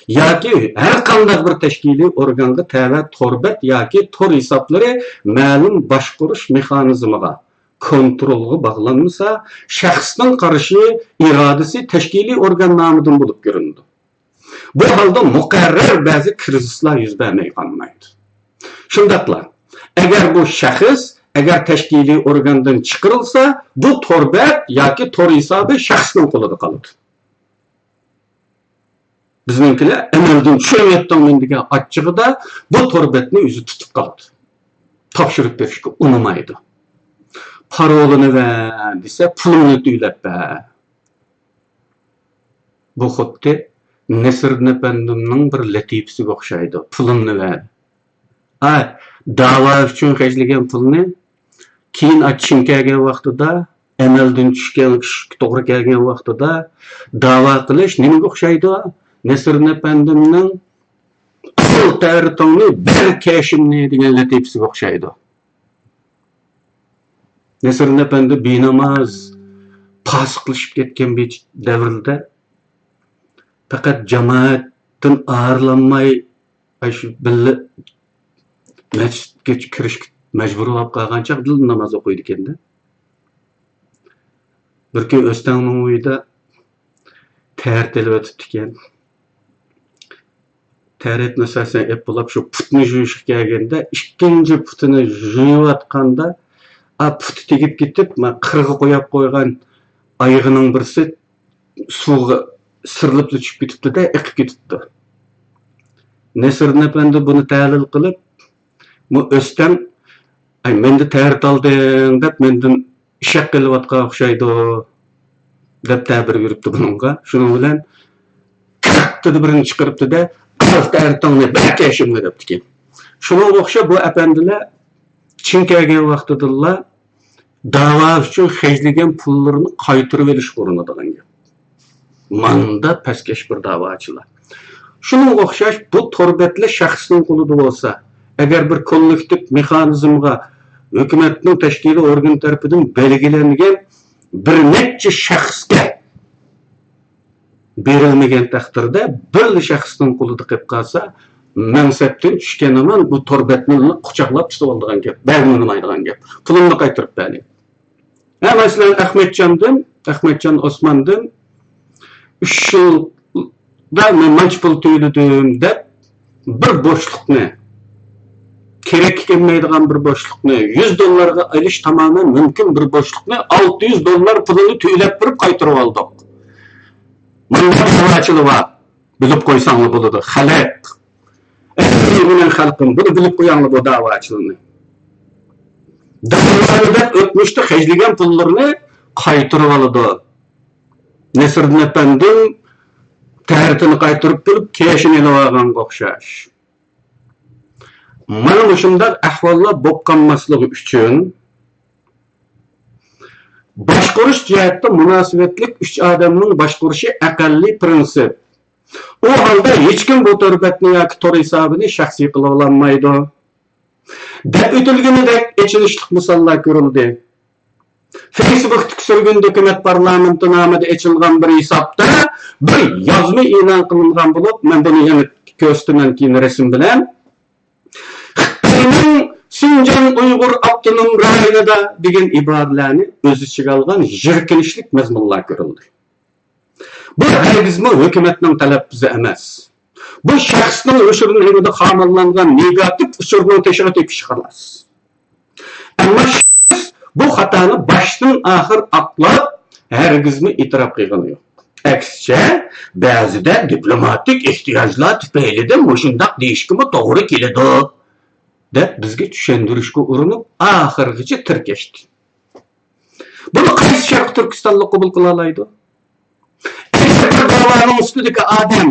yoki har qanday bir tashkiliy organga tava torbet yoki tor hisoblari ma'lum boshqarish mexanizmiga kontrolga bog'lanmasa, shaxsning qarashi, irodasi tashkiliy organ nomidan bo'lib ko'rinadi. Bu holda muqarrar ba'zi krizislar yuz bermay qolmaydi. Shundaqla, agar bu shaxs agar tashkiliy organdan chiqarilsa, bu torbet yoki tor hisobi shaxsning qo'lida qoladi. Bizninkilar amaldan tushayotgan degan achchig'ida bu torbetni o'zi tutib qoladi. Topshirib berishga unamaydi. Parolini ver desa, pulini to'lab ber. Bu xuddi Nesrin Efendimning bir latifasiga o'xshaydi. Pulini ver. Dava uchun xarjlagan pulni keyin achishim kelgan vaqtida, amaldan tushgan to'g'ri kelgan vaqtida da'vo qilish nimaga o'xshaydi? Nesrin Efendimning asl tarixini bir kashimni degan latifasiga o'xshaydi. Nesrin Efendi benamaz pasiqlashib ketgan bir davrda faqat jamoatdan ayrlanmay shu billa masjidga kirishga majbur bo'lib qolgancha dil namoz o'qiydi ekanda. Bir kun O'stanning uyida tartilib o'tibdi ekan. Tarit masalan epilab shu putni yuvishga kelganda, ikkinchi putini yuvayotganda puti tegib ketib, qirg'i qo'yib qo'ygan oyog'ining birisi suvga sirilib tushib ketibdi-da, iqib ketibdi. Nesrin Efendi buni tahlil qilib, bu O'stan menda tarit olding deb mendan ishaq qilayotgan o'xshaydi deb ta'bir beribdi bunga. Shuning bilan katta birini chiqaribdi-da, taritni bakashimni debdi. Shunga o'xshab bu apandilar chin kelgan vaqtida da'vo uchun xarjlagan pullarini qaytarib olish o'rnatigan gap. Manda pastkash bir da'vochilar. Shunga o'xshash bu torbetli shaxsning qo'lida bo'lsa, agar bir kollektiv mexanizmga hukumatning tashkiliy organ tarafidan belgilangan bir necha shaxsga berilmagan taqdirda bir shaxsning qo'lida qolib qolsa, mansabdan tushgan aman bu torbetni quchoqlab tutib oladigan gap, bermaydigan gap. Pulini qaytarib berdi. Masalan Ahmedjon Osmondan 3 yilda men pul to'ladim deb bir bo'shliqni, kerak kelmaydigan bir bo'shliqni $100 ga olish tamamen mumkin bir bo'shliqni $600 pulini to'lab berib qaytarib oldik. Bundan savaşçılığı var. Bilip koysanlı buludu. Halk. Bilen halkın bunu bilip koyanlı bu davaçılığını. Davalarda ötmüştü hecligen pullarını kaytırıp alıdı. Nesrin Efendim teritini kaytırıp bulup keşini elavagan kokşaş. Mana şunday ahvalla bokkanmaslığı üçün boshqarish jihatda munosabatlik 3 odamning boshqarishi aqalli prinsip. U holda hech kim bu torbetni yoki tor hisobini shaxsiy qila olmaydi. Deb o'tilganidek echilishlik misollar ko'rildi. Facebook'dagi surgun hukumat parlamenti nomida echilgan bir hisobda bir yozma e'lon qilingan bo'lib, men buni yana ko'rsataman keyin rasm bilan. Sincan Uyghur Abdunum rayonida degan iboralarni o'z ichiga olgan jirkinishlik mazmunlar ko'rildi. Bu hargizmi hukumatning talabbuzi emas. Bu shaxsning o'shirilganida xomillangan negativ usulni tashkil etish xolos. Ammo bu xatoni boshdan oxir aqlab hargizmi e'tirof qilgani yo'q. Aksicha, ba'zida diplomatik ehtiyojlar tufaylidan shundoq deyishga to'g'ri keladi deb bizga tushuntirishga urinib, oxirigacha tirkashdi. Buni qaysi Sharq Turkistonlik qabul qila oladi? Da'voning ustidagi odam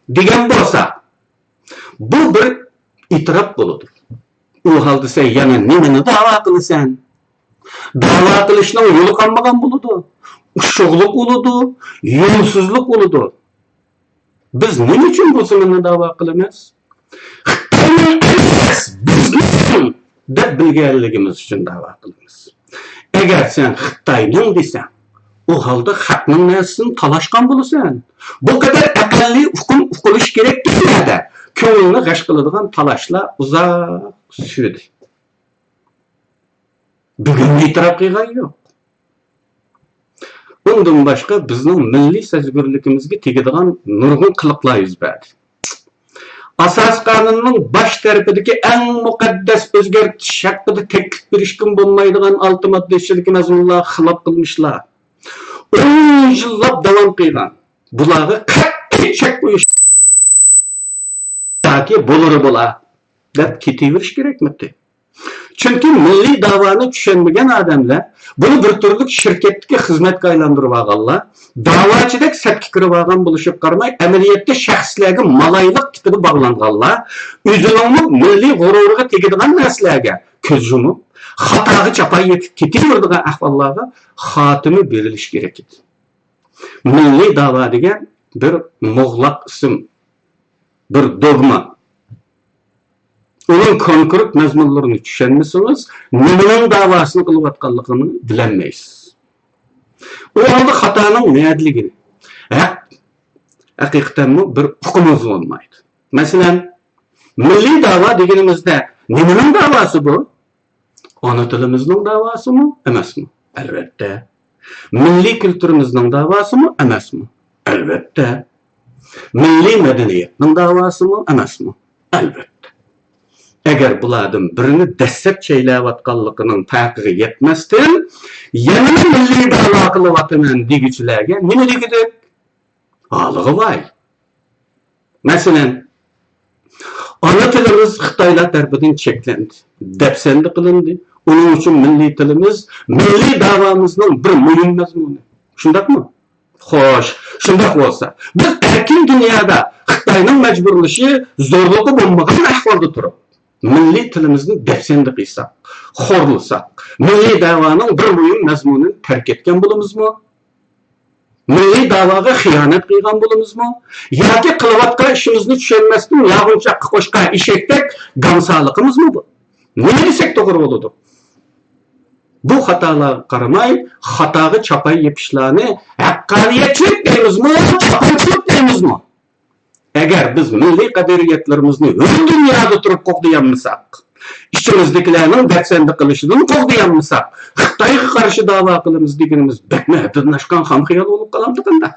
degan bo'lsa, bu bir itiraf bo'ladi. U holda sen yana nimani da'vo qilasan? Da'vo qilishning yo'li qolmagan bo'ladi. Ushuqlik bo'ladi, yo'lsizlik bo'ladi. Biz nima uchun bu sizni da'vo qilamiz? Bizning deb bilganligimiz uchun da'vo qilamiz. Agar sen Xitoyning desan, u holda haqning narsasini talashgan bo'lasan. Bu qadar aqlli hukm qilish kerak deyiladi. Ko'ngilni g'ash qiladigan talashlar uzoq sürdi. Bugun e'tirof qilgan yo'q. Bundan boshqa bizning milliy sezgirligimizga tegadigan nurg'un qiliqlar yuz berdi. Asas qonunning bosh tarafidagi eng muqaddas o'zgartirish haqida taklif berishkin bo'lmaydigan 6 moddasilik mazmunlar xilof qilmishlar. 10 yillab davom qilgan. Bularga qat'iy chek qo'yish yoki bo'lari bo'la deb ketaverish kerakmi? Chunki milliy da'voni tushunmagan odamlar buni bir turlik shirkatga xizmatga aylantirib olganlar, da'vochidek satga kirib olgan bo'lishib qarmay, amaliyotda shaxslarga malaylik tipida bog'langanlar, o'zining milliy g'ururiga tegadigan narsalarga ko'z yumib, xatoga chapay yetib ketaveradigan ahvollarga xotimi berilishi kerak edi. Milliy da'vo degan bir muğlaq ism, bir dogma. Onun konkret mazmunlarini tushunmasangiz, nimaning da'vosini qilayotganligini bilmaysiz. U holda xatoning niyatligini, haqiqatan bir hukmimiz bo'lmaydi. Masalan, milliy da'vo deganimizda nimaning da'vosi bu? Ona tilimizning da'vosimi, emasmi? Albatta. Milliy kulturimizning da'vosimi, emasmi? Albatta. Milliy madaniyatning da'vosimi, emasmi? Albatta. Agar bulardan birini dastlab chaylayotganligining farqiga yetmasdan, yana milliy da'vo qilyapman deguchilarga nima degidik? Halig'i voy. Masalan, ona tilimiz Xitoylar tarafidan cheklandi, dafsanda qilindi. Uning uchun milliy tilimiz, milliy da'vomizning bir muhim mazmuni. Shundaqmi? Xo'sh, shunday bo'lsa, biz erkin dunyoda Xitoyning majburlashi, zo'rligi bo'lmagan ahvolda turib, milliy tilimizni dafsanda qilsak, xo'rlasak, milliy da'voning bir muhim mazmunini tark etgan bo'lamizmi? Milliy da'voga xiyonat qilgan bo'lamizmi? Yoki qilayotgan ishimizni tushunmasdan yog'inchoqqa qo'shgan eshakdek gamsaligimizmi bu? Nima desak to'g'ri bo'ladi? Bu xatolarga qaramay, xatoga chapay yepishlarni haqqoniyatchilik deymizmi, chapaychilik deymizmi? Agar biz milliy qadriyatlarimizni dunyoda turib qo'g'dayolmasak, ichimizdagilarning daksanda qilishidan qo'g'dayolmasak, Xitoyga qarshi da'vo qilamiz deganimiz bakma haddidan ham xiyol bo'lib qolamdi.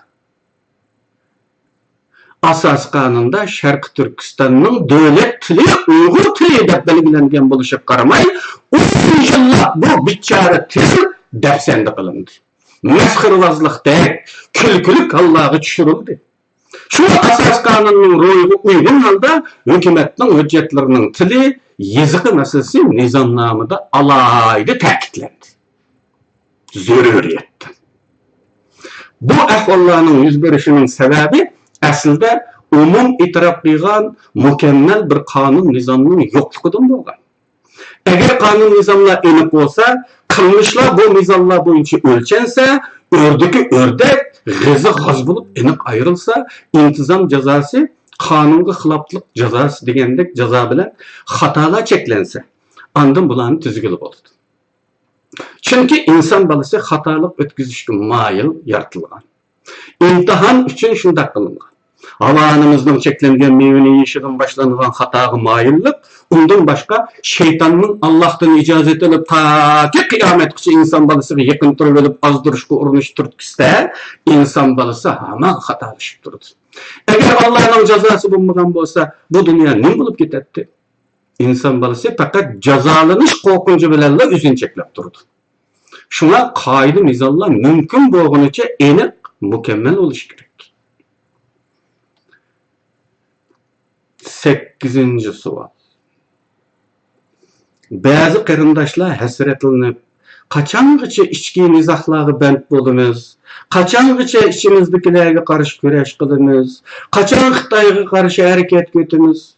Asas qonunda Sharq Turkistonning davlat tili Uyg'ur tili deb belgilangan bo'lishiga qaramay, 10 yillab bu bichora til daksanda qilindi. Masxirvozlikdek, kulkulik Allohga tushirildi. Şu asas qonunning ro'yiga uygun holda hukumatning hujjatlarining tili, yezig'i masalasi nizomnomada alohida ta'kidlandi. Zaruriyatdan. Bu ahvollarning yuz berishining sababi aslida umum e'tirof qilgan mukammal bir qonun nizomning yo'qligidan bo'lgan. Agar qonun nizomlar aniq bo'lsa, qilmishlar bu nizomlar bo'yicha o'lchansa, o'rdiki o'rdak g'azi g'az bo'lib aniq ayrilsa, intizom jazosi qonunga xiloflik jazosi degandek jazo bilan xatolar cheklansa, ondan bularni tuzgili bo'ladi. Chunki inson bolasi xatolik o'tkazishga moyil yaratilgan. İmtihan uchun shunday qilingan. Havanimizning cheklangan mevani yeyishidan boshlangan xatoga moyillik, undan boshqa shaytonning Allohdan ijozat olib toki qiyomatgacha inson bolasiga yaqin turib olib ozdirishga urinish turtkisda, inson bolasi hamon xatolashib turdi. Agar Allohning jazosi bo'lmagan bo'lsa, bu dunyo nima bo'lib ketadi? İnson bolasi faqat jazolanish qo'rqinchi bilan o'zini cheklab turdi. Shuna qoida nizomlar mumkin bo'lganicha aniq, mukammal bo'lishi kerak. 8-savol. Ba'zi qarindoshlar hasratlanib, qachongacha ichki nizohlarga band bo'lamiz, Qachongacha ichimizdagilarga qarshi kurash qilamiz? Qachon Xitoyga qarshi harakat etamiz?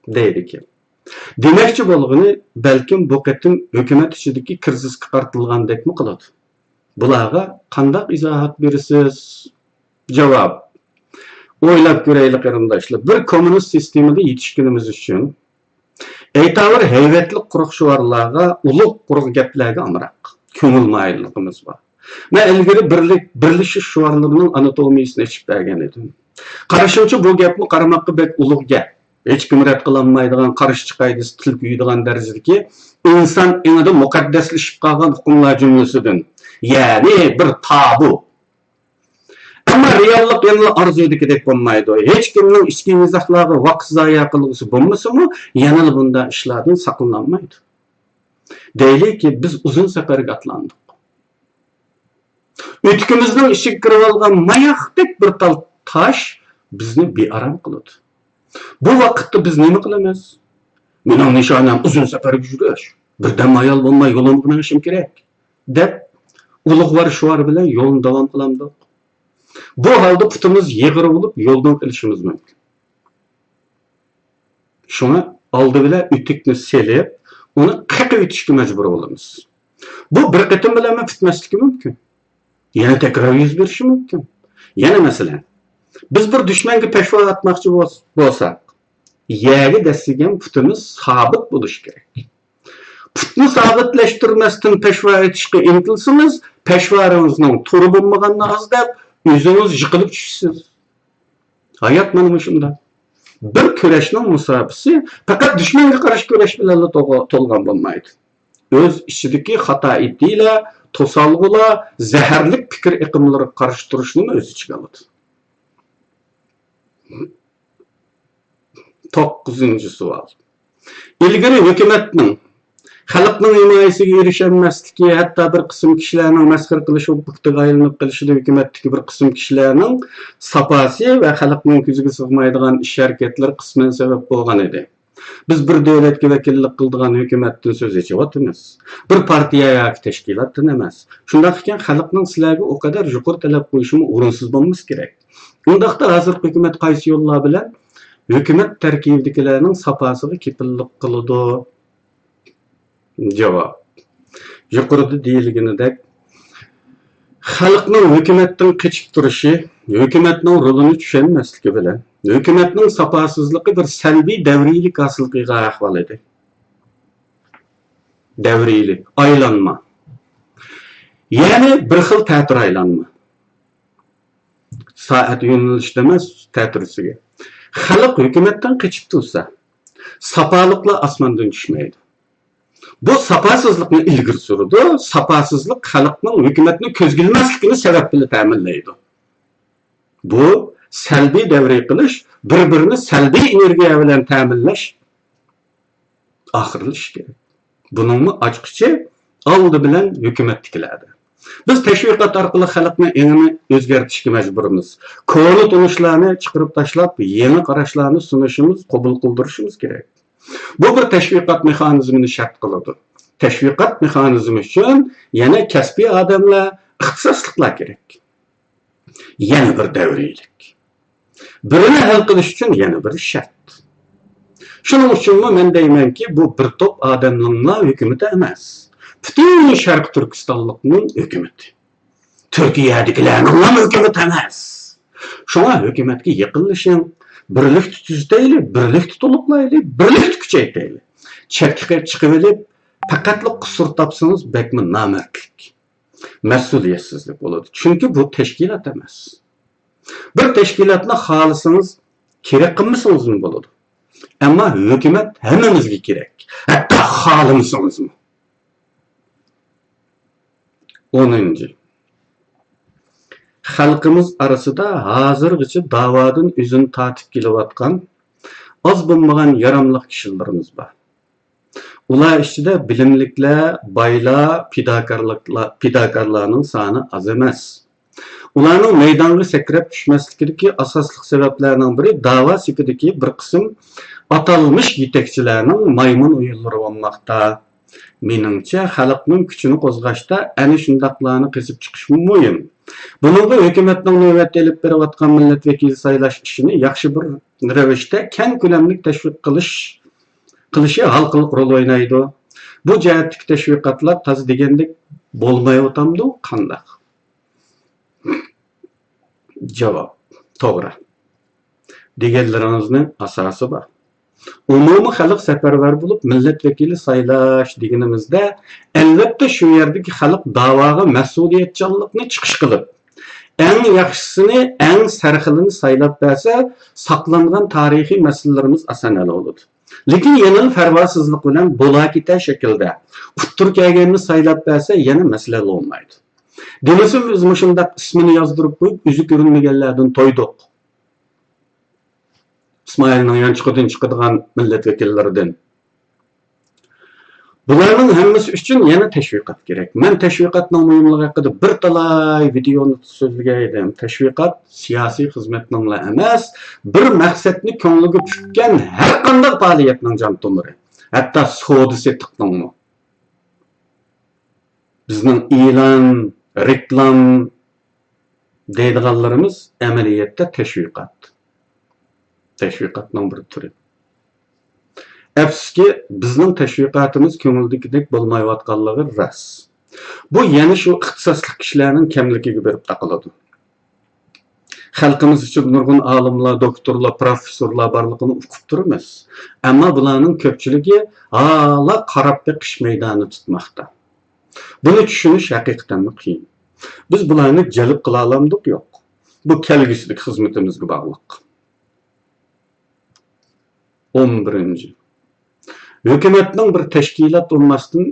deydi ki. Demakchi bo'lg'ini balkim bu qatim hukumat ichidagi krizisga qartilgandekmi qiladi. Bularga qanday izohat berasiz? Javob. O'ylab ko'raylik qarindoshlar. Bir kommunist sistemada yetishganimiz uchun aytavr hayvatli quruq shuvarlarga, ulug' quruq gaplarga amroq ko'ngil mayilligimiz bor. Men ilgari birlashish shuvarlarining anatomiyasini ichib bergan edim. Qarashimcha bu gapni qaramoqqa bek ulug' gap. Hech kim rad qilolmaydigan, qarshi chiqaydigan, til kuydigan darajadagi inson enida muqaddaslashib qolgan hukmlar jumlasidan. Ya'ni bir tabu. Ama reallik yanıla arzudikidek bo'lmaydi. Hech kimning ichki izohlarga vaqt zoya qilg'isi bo'lmasa-mu, yanıla bunda ishlardan saqlanmaydi. Deylik-ki biz uzun safarga atlandik. O'tkimizning ishiga kirib olgan mayoqdek bir tal tosh bizni bearam qiladi. Bu vaqtda biz nima qilamiz? Mening nishonam uzun safarga yurish. Birdan mayol bo'lmay yo'limga minishim kerak deb ulug'var shuvar bilan yo'lni davom qilamiz. Bu halda putimiz yig'ir bo'lib yo'ldan qilishimiz mumkin. Shuna oldi bilan ütikni selib, uni qaqib o'tishga majbur bo'lamiz. Bu bir qatim bilan bitmasligi mumkin. Yana takror yuz berishi mumkin. Yana masalan, biz bir dushmanga peshvo atmoqchi bo'lsak, yagi dasigan putimiz sabit bo'lishi kerak. Putni sabitlashtirmasdan peshvo etishga intilsangiz, peshvoringizning turi bo'lmaganini azdab o'zingiz yiqilib tushasiz. Hayot mana shunda. Bir kurashning musabisi faqat dushmanga qarshi kurash bilan to'lgan bo'lmaydi. O'z ichidagi xato itilar, to'salg'ular, zaharlik fikr iqimlariga qarshi turishni o'z ichiga oladi. 9-savol. Ilgari hukumatning xalqning himoyasiga erishilmasligi, hatto bir qism kishilarning masxir qilishi, huquqqa aylanib qilishida hukumatdagi bir qism kishilarning saposi va xalqning ko'ziga sig'maydigan ish harakatlar qisman sabab bo'lgan edi. Biz bir davlatga vakillik qiladigan hukumatdan so'z echyapmiz. Bir partiya yoki tashkilotdan emas. Shunday ekan xalqning sizlarga o kadar yuqori talab qo'yishi o'rinsiz bo'lmas kerak. Undaqda hozir hukumat qaysi yo'llar bilan hukumat tarkibidagilarning saposiga kepillik qiladi? Javob. Yuqorida deyilganidek, xalqning hukumatdan qochib turishi, hukumatning rolini tushunmasligi bilan hukumatning saposizligi bir salbiy davriylik hosilligiga ahvol edi. Davriylik, aylanma. Ya'ni bir xil ta'tir aylanma. Soat yo'nalishida emas, ta'tirsiga. Xalq hukumatdan qochib tursa, sapoliklar osmondan tushmaydi. Bu sapasızlıkni ilgir surdi. Sapasızlık xalqning hukumatni ko'zgilmasligini sabab bilan ta'minlaydi. Bu salbiy davriy qilish, bir-birini salbiy energiya bilan ta'minlash oxirlash kerak. Buning ochqichi oldi bilan hukumatnikilardir. Biz tashviqot orqali xalqning engini o'zgartirishga majburmiz. Ko'ni tunishlarni chiqarib tashlab, yangi qarashlarni sunishimiz, qabul qildirishimiz kerak. Bu bir tashviqot mexanizmini shart qiladi. Tashviqot mexanizmi uchun yana kasbiy odamlar, ixtisosliklar kerak. Yana bir davriylik. Birini hal qilish uchun yana bir shart. Shuning uchun men deymanki, bu bir to'p odamlarning hukumati emas. Butun Sharq Turkistonlikning hukumati. Turkiyadagilarning hukumati emas. Shunga hukumatga yaqinlashing, birlik tutishaylik, birlik tutuluqlaylik, birlik kuchaytiraylik. Chekka chiqib olib, faqatlik qusur topsangiz bekmi namertlik. Mas'uliyatsizlik bo'ladi. Chunki bu tashkilot emas. Bir tashkilotni xohlasangiz kerak qilmasangiz bo'ladi. Ammo hukumat hammamizga kerak. Hatto xohlamasangizmi. 10. Xalqimiz arasida hozirgacha da'vodan o'zini tatib kelayotgan oz bo'lmagan yaramliq kishilarimiz bor. Ular ichida bilimliklar, boylar, fidokorlarning soni oz emas. Ularning maydonga sakrab tushmasligidagi asosli sabablarning biri da'vo sekidagi bir qism atalmış yetakchilarning maymun o'yinlari bo'lmoqda. Meningcha, xalqning kuchini qo'zg'ashda ana shundaqlarni qisib chiqish muhim. Buningga hukumatning navbatda olib berayotgan millat vakili saylash ishini yaxshi bir ravishda keng ko'lamli tashviq qilishi halqiliq rol o'ynaydi. Bu jihatdagi tashviqotlar toz degandek bo'lmayotamdi, qandaq? Javob: to'g'ri. Deganlaringizning asosi bor. Umumiy xalq safarbar bo'lib millat vakili saylash deganimizda albatta shu yerdagi xalq da'voga mas'uliyatchanlikni chiqish qilib, eng yaxshisini, eng sarxilini saylab bersa, saqlangan tarixiy masalalarimiz asan hal bo'ladi. Lekin yana farvosizlik bilan bo'la ketar shaklda Uttur kelganni saylab bersa, yana masala bo'lmaydi. Demasam biz shundaq ismini yozdirib qo'yib, o'zi ko'rinmaganlardan to'ydiq. İsmail'nin yançıqıdan çıkıdığan millet vekillerinden. Bularning hammasi uchun yana tashviqot kerak. Men tashviqotning muhimligi haqida bir talay videoni so'zlagan edim. Tashviqot siyosiy xizmatning emas, bir maqsadni ko'ngliga tutgan har qanday faoliyatning jon tomiri. Hatto savdo-sotiqning. Bizning e'lon, reklam deydiganlarimiz amaliyotda tashviqot. Tashviqotning bir turi. Afsuski, bizning tashviqotimiz ko'ngildagidek bo'lmayotganligi ras. Bu yana shu ixtisosli kishilarning kamligiga berib taqiladi. Xalqimiz uchun nurg'un olimlar, doktorlar, professorlar borligini uqib turibmiz. Ammo bularning ko'pchiligi hala qarab beqish maydoni tutmoqda. Buni tushunish haqiqatan qiyin. Biz bularni jalb qila olamdik yo'q. Bu kelgusidagi xizmatimizga bog'liq. 11. Hukumatning bir tashkilot olmasdan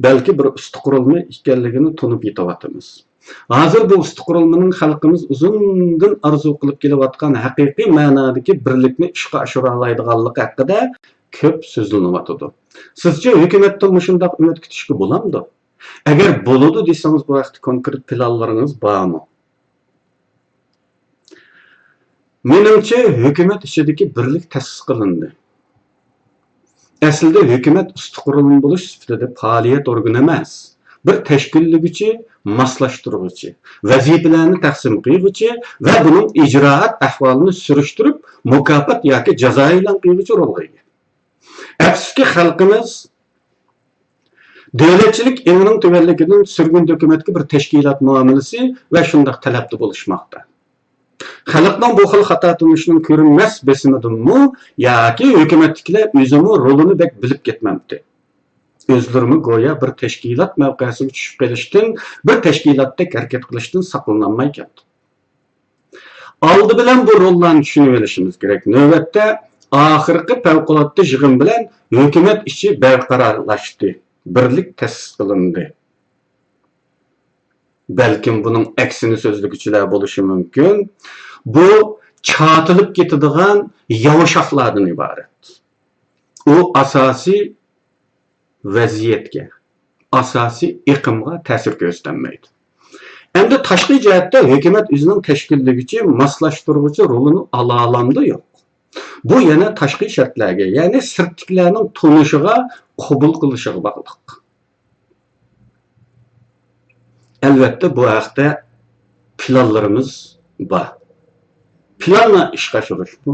balki bir usti qurilma ekanligini tunib yetyapmiz. Hozir bu usti qurilmaning xalqimiz uzundan arzu qilib kelayotgan haqiqiy ma'nodagi birlikni ishga oshira oladiganligi haqida ko'p so'zlanyapti. Sizcha hukumatdan shunday umid kutishga bo'lamdi? Agar bo'ladi desangiz, bu vaqtda konkret planlaringiz bormi? Menimcha, hukumat ichidagi birlik ta'sis qilindi. Aslida hukumat usti qurilma bo'lish sifatida faoliyat organi emas, bir tashkillovchi, moslashtiruvchi, vazifalarni taqsim qiluvchi va buning ijroat ahvolini surishtirib, mukofot yoki jazo e'lon qiluvchi rolga ega. Afsuski, xalqimiz davlatchilik ilmining tubanligidan surgun hukumatga bir tashkilot muomalasi va shunday talabda bo'lishmoqda. Xalqning bu xil xato tunishining ko'rinmas besimidimi yoki hukumatliklar o'zimi rolini bek bilib ketmabdi. O'zlarini go'yo bir tashkilot mavqesiga tushib qolishdan, bir tashkilotda harakat qilishdan saqlanolmay ketdi. Oldi bilan bu rollarni tushunib olishimiz kerak. Navbatda oxirgi favqulodda yig'in bilan hukumat ichi barqarorlashdi, birlik ta'sis qilindi. Balkim buning aksini so'zlaguvchilar bo'lishi mumkin. Bu chatilib ketadigan yovashaqlardan iborat. U asosiy vaziyatga, asosiy iqimga ta'sir ko'rsatmaydi. Endi tashqi jihatda hukumat o'zining tashkillovchi, moslashtiruvchi rolini ola olamdi yo'q. Bu yana tashqi shartlarga, ya'ni sirtliklarning tunishiga, qabul qilishiga bog'liq. Albatta bu haqda planlarimiz bor. Planni ishga oshirish bu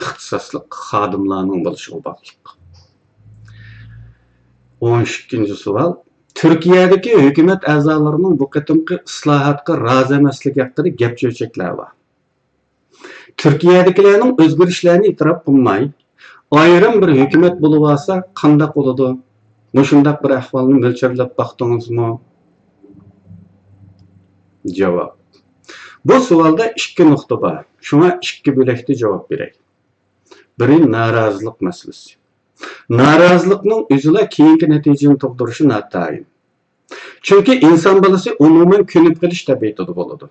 ixtisosli xodimlarning bo'lishiga bog'liq. 12-savol. Turkiyadagi hukumat a'zolarining bu qatimqi islohotga rozi emasligi haqida gap-so'zlar bor. Turkiyadagilarning o'zgarishlarni e'tirof qilmay, ayrim bir hukumat bo'lib olsa qanday bo'ladi? Shunday bir ahvolni mo'lchallab baqdingizmi? Javob. Bu savolda ikki nuqta bor. Shunga ikki bo'lakda javob beray. Biri norozilik masalasi. Norozilikning o'zila keyingi natijani tug'dirishi notayin. Chunki inson bolasi umuman ko'nib qilish tabiatida bo'ladi.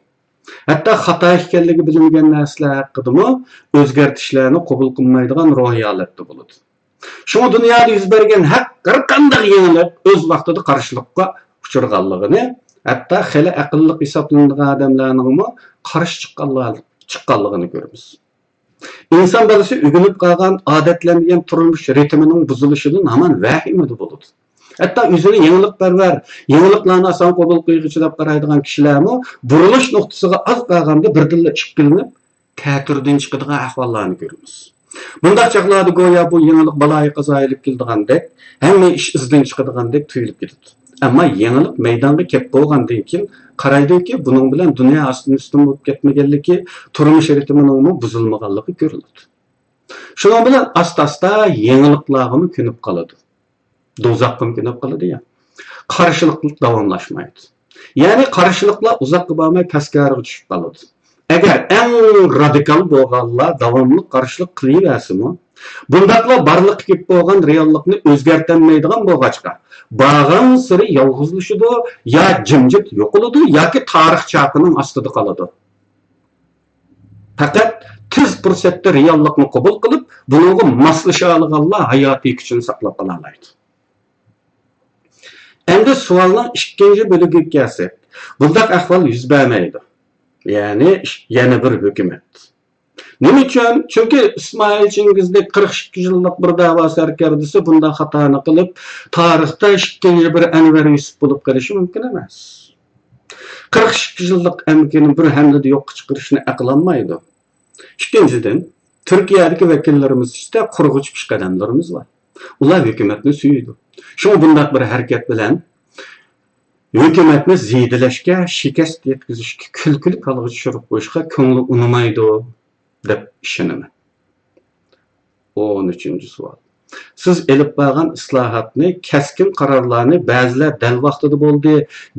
Hatto xato ekanligi bilingan narsalar haqida o'zgartishlarni qabul qilmaydigan ruhiy holatda bo'ladi. Shunga dunyoda yuz bergan har qanday yangilik o'z vaqtida qarshilikqa uchraganligini, hatto xili aqlli hisoblanadigan odamlarning qarshi chiqqanligini ko'ramiz. İnson bolasi o'ginib qolgan, odatlangan turmush ritmining buzilishidan hamon vahimada bo'ladi. Hatta özünü yenilikperver, yeniliklarni asan qabul qilguvchi deb qaraydigan kishilarmi burilish nuqtasiga az qolganda birdilla chiqib kelinib, ta'tirdan chiqadigan ahvollarni ko'ramiz. Bundaq chaqlarda go'yo bu yenilik baloyi qazo ilib keldigandek, hamma ish izdan chiqadigandek tuyulib ketadi. Ammo yenilik maydonga kelib bo'lgandan keyin qaraydiki, buning bilan dunyo astin-ustin bo'lib ketmaganligi, turmush ritmining buzilmaganligi ko'riladi. Shuning bilan asta-asta yeniliklarga ko'nib qoladi. Dozaqqa ko'nib qoladi ya. Qarshiliklar davomlashmaydi. Ya'ni qarshiliklar uzoqqa bormay paskariga tushib qoladi. Agar eng radikal bo'lganlar davomli qarshilik qilaversa-mi, bundaqlar barliqqa kelib bo'lgan reallikni o'zgartirmaydigan bo'lg'achqa, bag'an siri yolg'izlashidi, yo jimjit yo'qoladi, yoki tarix chaqining ostida qoladi. Faqat tez fursatda reallikni qabul qilib, bunga moslasha olganlar hayotiy kuchini saqlab qola oladi. Endi savolning ikkinchi bo'ligiga kelsak, bundaq ahvol yuz bermaydi. Ya'ni yana bir hukumat. Nima uchun? Chunki Ismoil Chingizdek 42 yillik bir da'vo sarkardisi bunday xatoni qilib, tarixda ikkinchi bir Anvar Yusuf bo'lib qolishi mumkin emas. 42 yillik amkini bir hamlada yo'qqa chiqarishni aqlanmaydi. Ikkinchidan, Turkiyadagi vakillarimiz ichida qurg'uchi peshqadamlarimiz bor. Ular hukumatni suyuydi. Shu bunday bir harakat bilan hukumatni ziyadilashga, shikast yetkazishga, kulkuli holga tushirib qo'yishga ko'ngli unimaydi deb ishonaman. 13-savol. Siz elib borgan islohotni, kaskin qarorlarni ba'zilar dal vaqtida bo'ldi,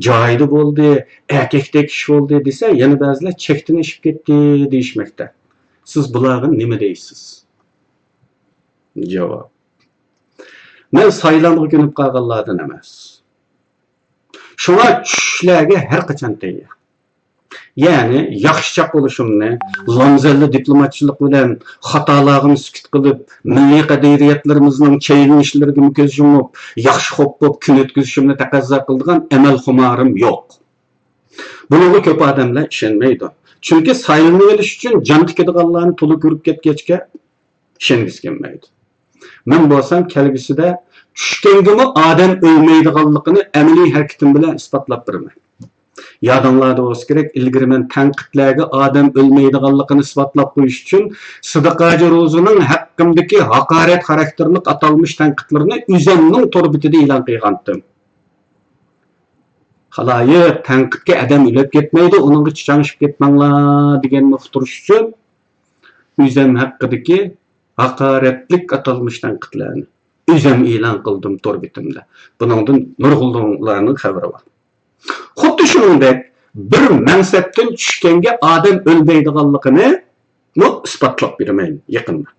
joyida bo'ldi, erkakdek ish bo'ldi desa, yana ba'zilar chekdan ishib ketdi deyishmoqda. Siz bularga nima deysiz? Javob. Men saylanga ko'nib qolganlardan emas. Shuna tushlarga har qachon tayyor. Ya'ni yaxshi bo'lishimni, lomzalli diplomatchilik bilan xatolarni sukut qilib, milliy qadriyatlarimizning chaynishlariga ko'z yumib, yaxshi xo'p bo'lib kun o'tkazishimni taqozo qiladigan amal xumorim yo'q. Bunga ko'p odamlar ishonmaydi. Chunki saylanib olish uchun jon tikadiganlarni to'liq ko'rib ketgachga ishongisi kelmaydi. Men bo'lsam kelgusida tushgangimi odam o'lmaydiganligini amaliy harakatim bilan isbotlab beraman. Yadinglarda bo'lsa kerak, ilgari men tanqidlarga odam o'lmaydiganligini isbotlab qo'yish uchun Sidiqoji Ro'zining haqqimdagi haqorat xarakterli atalmish tanqidlarini o'zimning to'rbitida e'lon qilgandim. Xaloyiq tanqidga odam o'lib ketmaydi, uningga chichangishib ketmanglar deganni uqtirish uchun o'zim haqqidagi haqoratlik atalmish tanqidlarni o'zim e'lon qildim torbitimda. Buningdan nurg'ullarning xabari bor. Xuddi shuningdek bir mansabdan tushganga odam o'lmaydiganligini isbotlab beraman yaqinda.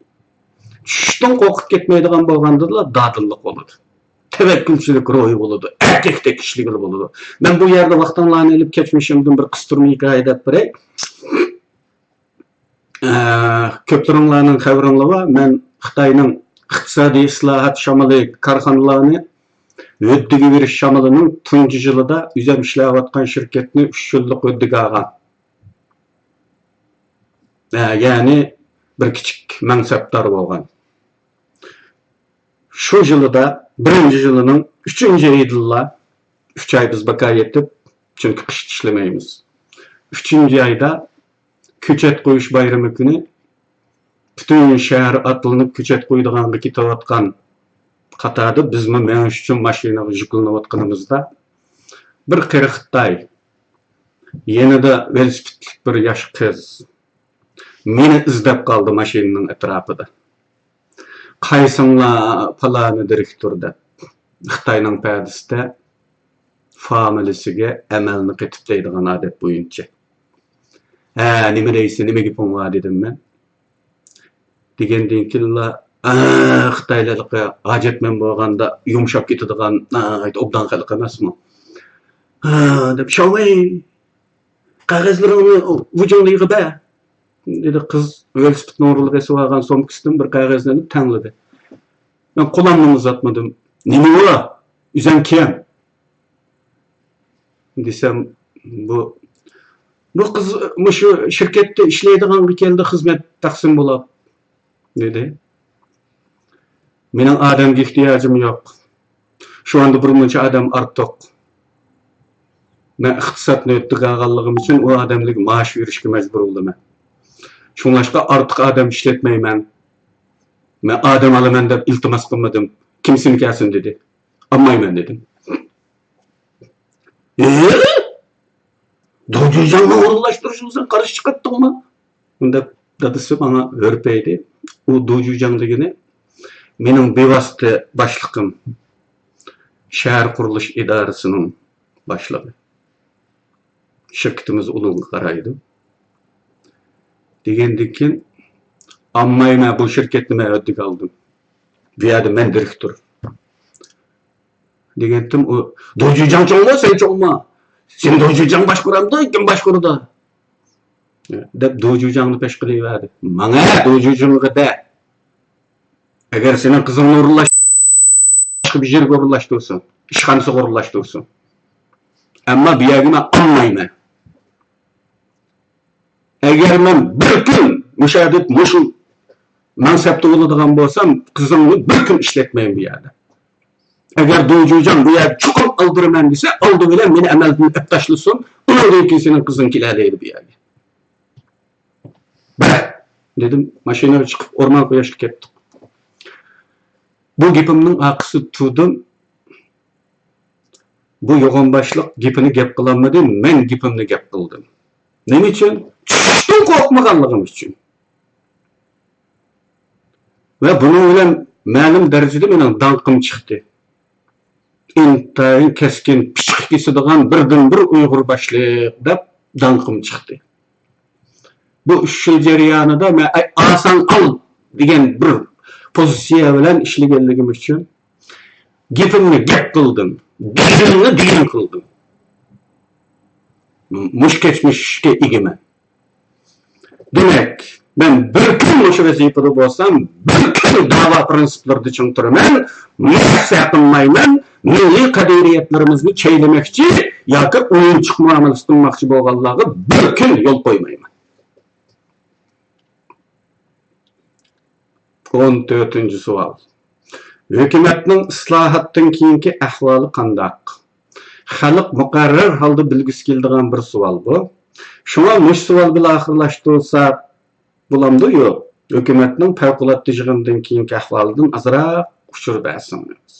Tushdan qo'rqib ketmaydigan bo'lganda dadillik bo'ladi. Tavakkulchilik ruhi bo'ladi, erkakdek kishilik bo'ladi. Men bu yerda vaqtimlarni olib kechmishimdan bir qisturma hikoya deb beray. Ko'plaringlarning xabaringlar bor. Men Xitoyning iqtisodiy islohot shamoli korxonalarni o'ddiga berish shamolining tunji yilida o'zim ishlayotgan shirkatni 3 yillik o'ddiga olgan. Ya'ni bir kichik mansabdor bo'lgan. Shu yilida birinchi yilining 3-oyida 3 oy biz baka yetib, chunki qish ishlamaymiz. 3-oyda ko'chat qo'yish bayrami kuni butun shahar atlanib ko'chat qo'ydiganga ketayotgan qatorda bizmi men uchun mashinaga yuklanayotganimizda bir qari Xitoy yanada velosipedlik bir yosh qiz meni izlab qoldi mashinaning atrofida. Qaysinglar falani direktor deb Xitoyning pardasida familiyasiga amalni qetib deydigan odat bo'yicha. Nima deysiz, nimaga bunga dedim men. Degandan keyin Xitoylarga hojatman bo'lganda yumshab ketadigan obdan xalq emasmi? Deb "Shovay, qog'ozlaringni vujingga yig'ib ber" dedi qiz velosipedni o'rniga solgan so'mkasidan bir qog'ozni olib tanladi. Men qo'limni uzatmadim. "Nima bu? O'zing kim?" desam, bu qiz shu shirkatda ishlaydigan keldi, xizmat taqsim bo'lib dedi. Mening odamga ehtiyojim yo'q. Şu anda bir muncha adam artıq. Men iqtisodni o'ttirganligim uchun o odamlarga maosh berishga majbur bo'ldim. Şunlaşqa artıq adam işletmeymen. Men adam alaman deb iltimos qilmadim. Kimsini kelsin dedi. Almayman dedim. Dojujanni o'rinlashtirishingizdan qarshi chiqatdingmi? Unda dadisi bana hörpeydi. O dojujanligini mening bevosita boshlig'im shahar qurilish idorasining boshlig'i. Şirketimiz ulug' qaraydi. Degandan keyin ammayman bu şirketni men o'tib oldim. Bu yerda men direktor. Degandim o dojujan cho'ngma, sen cho'ngma. Sen dojujan boshqaramda, kim boshqaradi? Deb dojujanni pesh qilaverdi. Mana dojujanga da. Agar sening qizingni o'rinlashtirib bir yerga o'rinlashtirsin, ishxonasiga o'rinlashtirsin. Ammo bu yerga men olmayman. Agar men bir kun mushadid mushu mansabda bo'ladigan bo'lsam, qizimni bir kun ishlatmayman bu yerda. Agar dojujan bu yerga chuqur aldiraman desa, oldi bilan meni amaldan olib tashlasin, undan keyin sening qizing kelaydi bu yerga. Bak, dedim, mashinaga chiqib o'rmon qo'yishga ketdik. Bu gapimning aqisi tudim. Bu yo'g'on boshliq gapini gap qilolmadim, men gapimni gap qildim. Nima uchun? Tushdan qo'rqmaganligim uchun. Va buning bilan ma'lum darajada mening danqim chiqdi. Intayin keskin pishiq kesadigan birdan bir Uyg'ur boshliq deb danqim chiqdi. Bu 3 yil jarayonida men oson al degan bir pozitsiya bilan ishlaganligim uchun gapimni gap qildim, dinimni din qildim. Mushkechmishga egaman. Demak, ben bir kun o'sha vazifada bo'lsam, bir kun da'vo prinsiplarini tushuntirman, maqsad qilmayman, milliy qadriyatlarimizni chaylamoqchi yoki o'yinchiq muomalasi qilmoqchi bo'lganlarga bir kun yo'l qo'ymayman. 14-savol. Hukumatning islohotdan keyingi ahvoli qandaq? Xalq muqarrar holda bilgisi keladigan bir savol bu. Shunga mush savol bilan oxirlashtirsa bo'lamdi yo'q? Hukumatning favqulodda yig'inidan keyingi ahvolidan azroq uchur bahsimiz.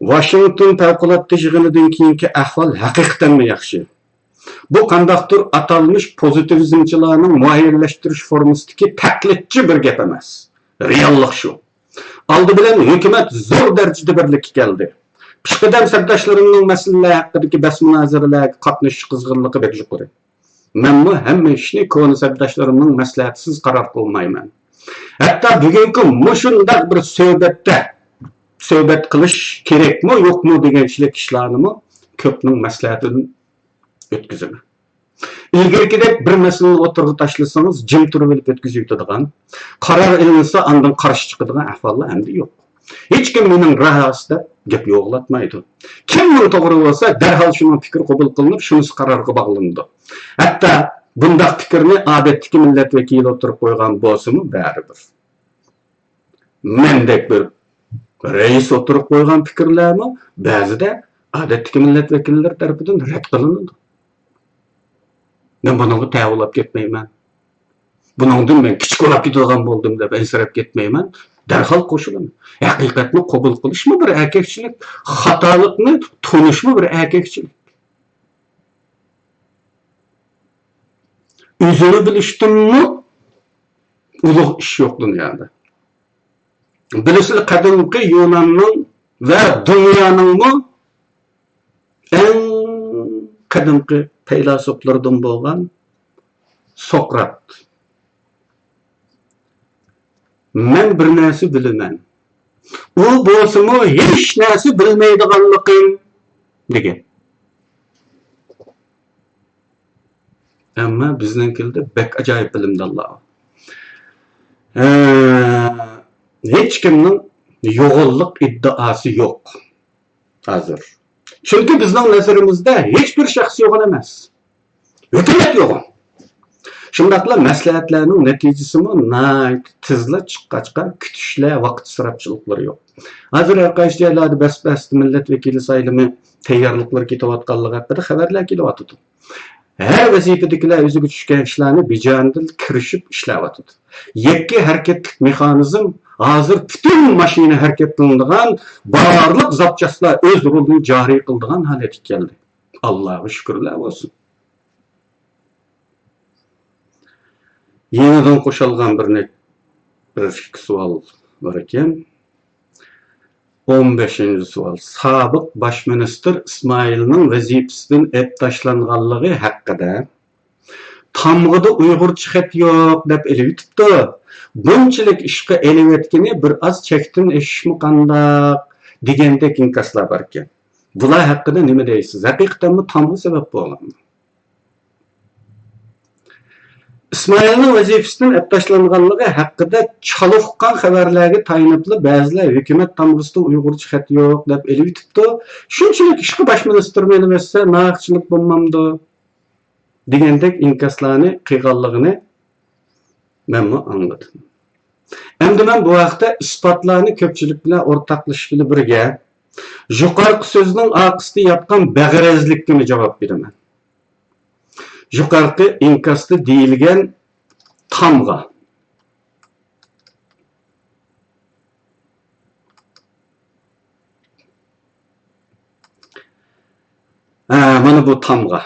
Washington favqulodda yig'inidan keyingi ahvol haqiqatan yaxshi. Bu qandaqdir atalmış pozitivizmchilarning muayyanlashtirish formasidagi taklitchi bir gap emas. Reallik shu. Oldi bilan hukumat zo'r darajada birlikka keldi. Pishqadam sardoshlarimning masalalar haqidagi bas munozaralarga qatnashish qizg'inligi bek yuqori. Men bu hamma ishni ko'ni sardoshlarimning maslahatisiz qaror qilmayman. Hatto bugungi mushundaq bir suhbat qilish kerakmi, yo'qmi degan ishlarni ko'pning maslahatidan o'tkazaman. İlgirkidek bir meseleni o'tirg'i tashlasangiz, jim turib o'tkazib yutadigan, qaror ilinsa andan qarshi chiqadigan ahvollar endi yo'q. Hech kim mening rahasida gap yo'qlatmaydi. Kimning to'g'ri bo'lsa, darhol shuni fikr qabul qilinib, shunisi qarorga bog'landi. Hatto bundaq fikrni odatdagi millat vakili o'tirib qo'ygan bo'lsa-mu, baribir. Mendek bir rais o'tirib qo'ygan fikrlarmi, ba'zida odatdagi millat vakillari tarafidan rad qilinadi. Men bununla təvillab ketmeymen. Bunundan men kichik olab ketadigan bo'ldim deb ensirab ketmeymen. Darhol qo'shilaman. Haqiqatni qabul qilishmi bir erkakchilik, xatolikni tunishmi bir erkakchilik. O'zini bilishdimmi? Ulug' ish yo'q dunyoda. Bilasizlar, qadimgi Yunonning va dunyoning eng qadimgi faylasuflardan bo'lgan Sokrat. Men bir narsa bilaman. U bo'lsa-mu hech narsa bilmaydiganligim degan. Ammo bizninkilda bek ajoyib bilimdallar. Hech kimning yo'g'onlik iddaosi yo'q. Hozir. Çünkü bizning nazarimizda hech bir shaxs yo'g'on emas. Hukumat yo'g'on. Şundaqla məsləhətlərinin nəticəsimi tezla çıqqaçqa kütüşlə vaqt israfçılıqları yo'q. Hazır hər qaysi yerlərdə bəs-bəsli millət vekili sayılımı tayyorliqlar ketayotganligi haqida xabarlar kelyapti. Her vazifadagilar o'ziga tushgan ishlarni bejonidil kirishib ishlayapti. Yakka harakatlik mexanizm hozir butun mashina harakat qilinadigan barliq zapchastlar o'z rolini joriy qiladigan holatga keldi. Allohga shukrlar bo'lsin. Yenidan qo'shilgan bir savol bor ekan. 15-savol. Sobiq bosh ministr Ismoilning vazifasidan taslanganligi haqida Tamg'ida Uyg'urcha xat yo'q deb elibdi. Bunchalik ishqa eliyotgani bir oz chekdan eshishmi qandaq degandek inkaslar bor ekan. Bular haqida nima deysiz? Haqiqatdanmi Tamg'a sabab bo'lganmi? İsmail'nin vazifesinden taslanganligi haqida chalıqqan xabarlarga tayanib ba'zilar hukumat tamg'isida Uyg'urcha xat yo'q deb elibdi. Shunchalik ishqi bosh ministr meni versa, naqchilik bo'lmamdi degandek inkaslarni qilganligini men angladim. Endi men bu vaqtda isbotlarni ko'pchilik bilan o'rtoqlashib birga yuqorqi so'zning orqasida yotgan bag'razlikka javob beraman. Yuqorqi inkasda deyilgan Tamg'a. Mana bu Tamg'a.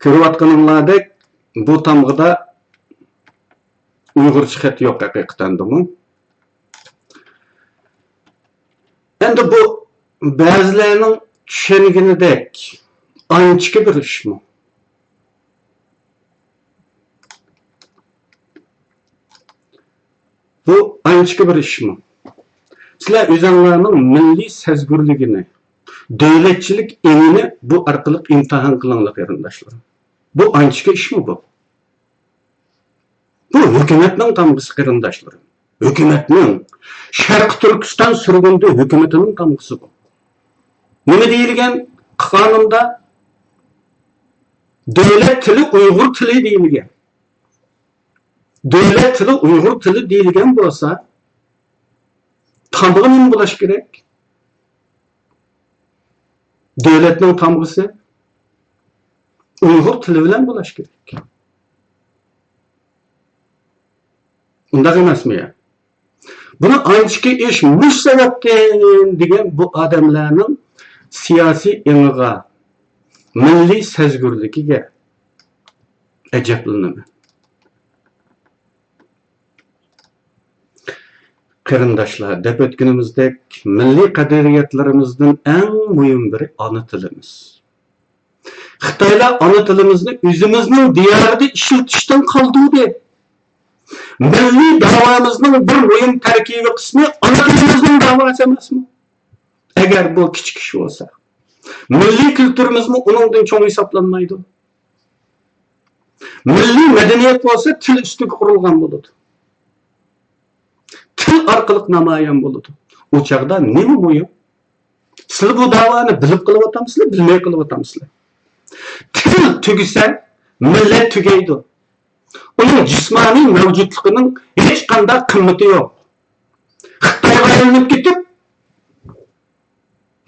Ko'rayotganinglardek bu Tamg'ada Uyg'urcha xat yo'q haqiqatandimi? Endi bu ba'zilarning tushunganidek ancha bir ishmi? Bu ancha bir ishmi? Sizlar o'zinglarning milliy sezgurligini, davlatchilik emini bu orqali imtihon qilinglar qarindoshlar. Bu ancha ishmi bu? Bu hukumatning tamg'isi qarindoshlar. Hukumatning Sharq Turkiston surgundi hukumatining tamg'isi bu. Nima deyilgan qonunda? Davlat tili Uyg'ur tili deyilgan. Davlat tili Uyg'ur tili deyilgan bo'lsa, tamg'a nima bo'lishi kerak? Davlatning tamg'isi Uyg'ur tili bilan bo'lishi kerak. Undaq emasmi ya? Buni anchaki ish mush sababdan degan bu odamlarning siyosiy emiga, milliy sezgurligiga ajablanaman. Qarindoshlar, deb o'tganimizdek, milliy qadriyatlarimizdan eng muhim biri ona tilimiz. Xitoylar ona tilimizni o'zimizning diyorida ishlatishdan qoldi. Milliy davomizning bir muhim tarkibiy qismi ona tilimizning davosi emasmi? Agar bu kichik ish bo'lsa, milliy kulturimizni uningdan cho'ng hisoblanmaydi. Milliy madaniyat bo'lsa til ustiga qurilgan bo'ladi. Til orqali namoyon bo'ladi. U chaqda nima muhim? Siz bu davoni bilib qilyapsizlar, bilmay qilyapsizlar. Til tugisa, millat tugaydi. Uning jismoniy mavjudligining hech qanday qimmati yo'q. Xitoyga aylanib ketib,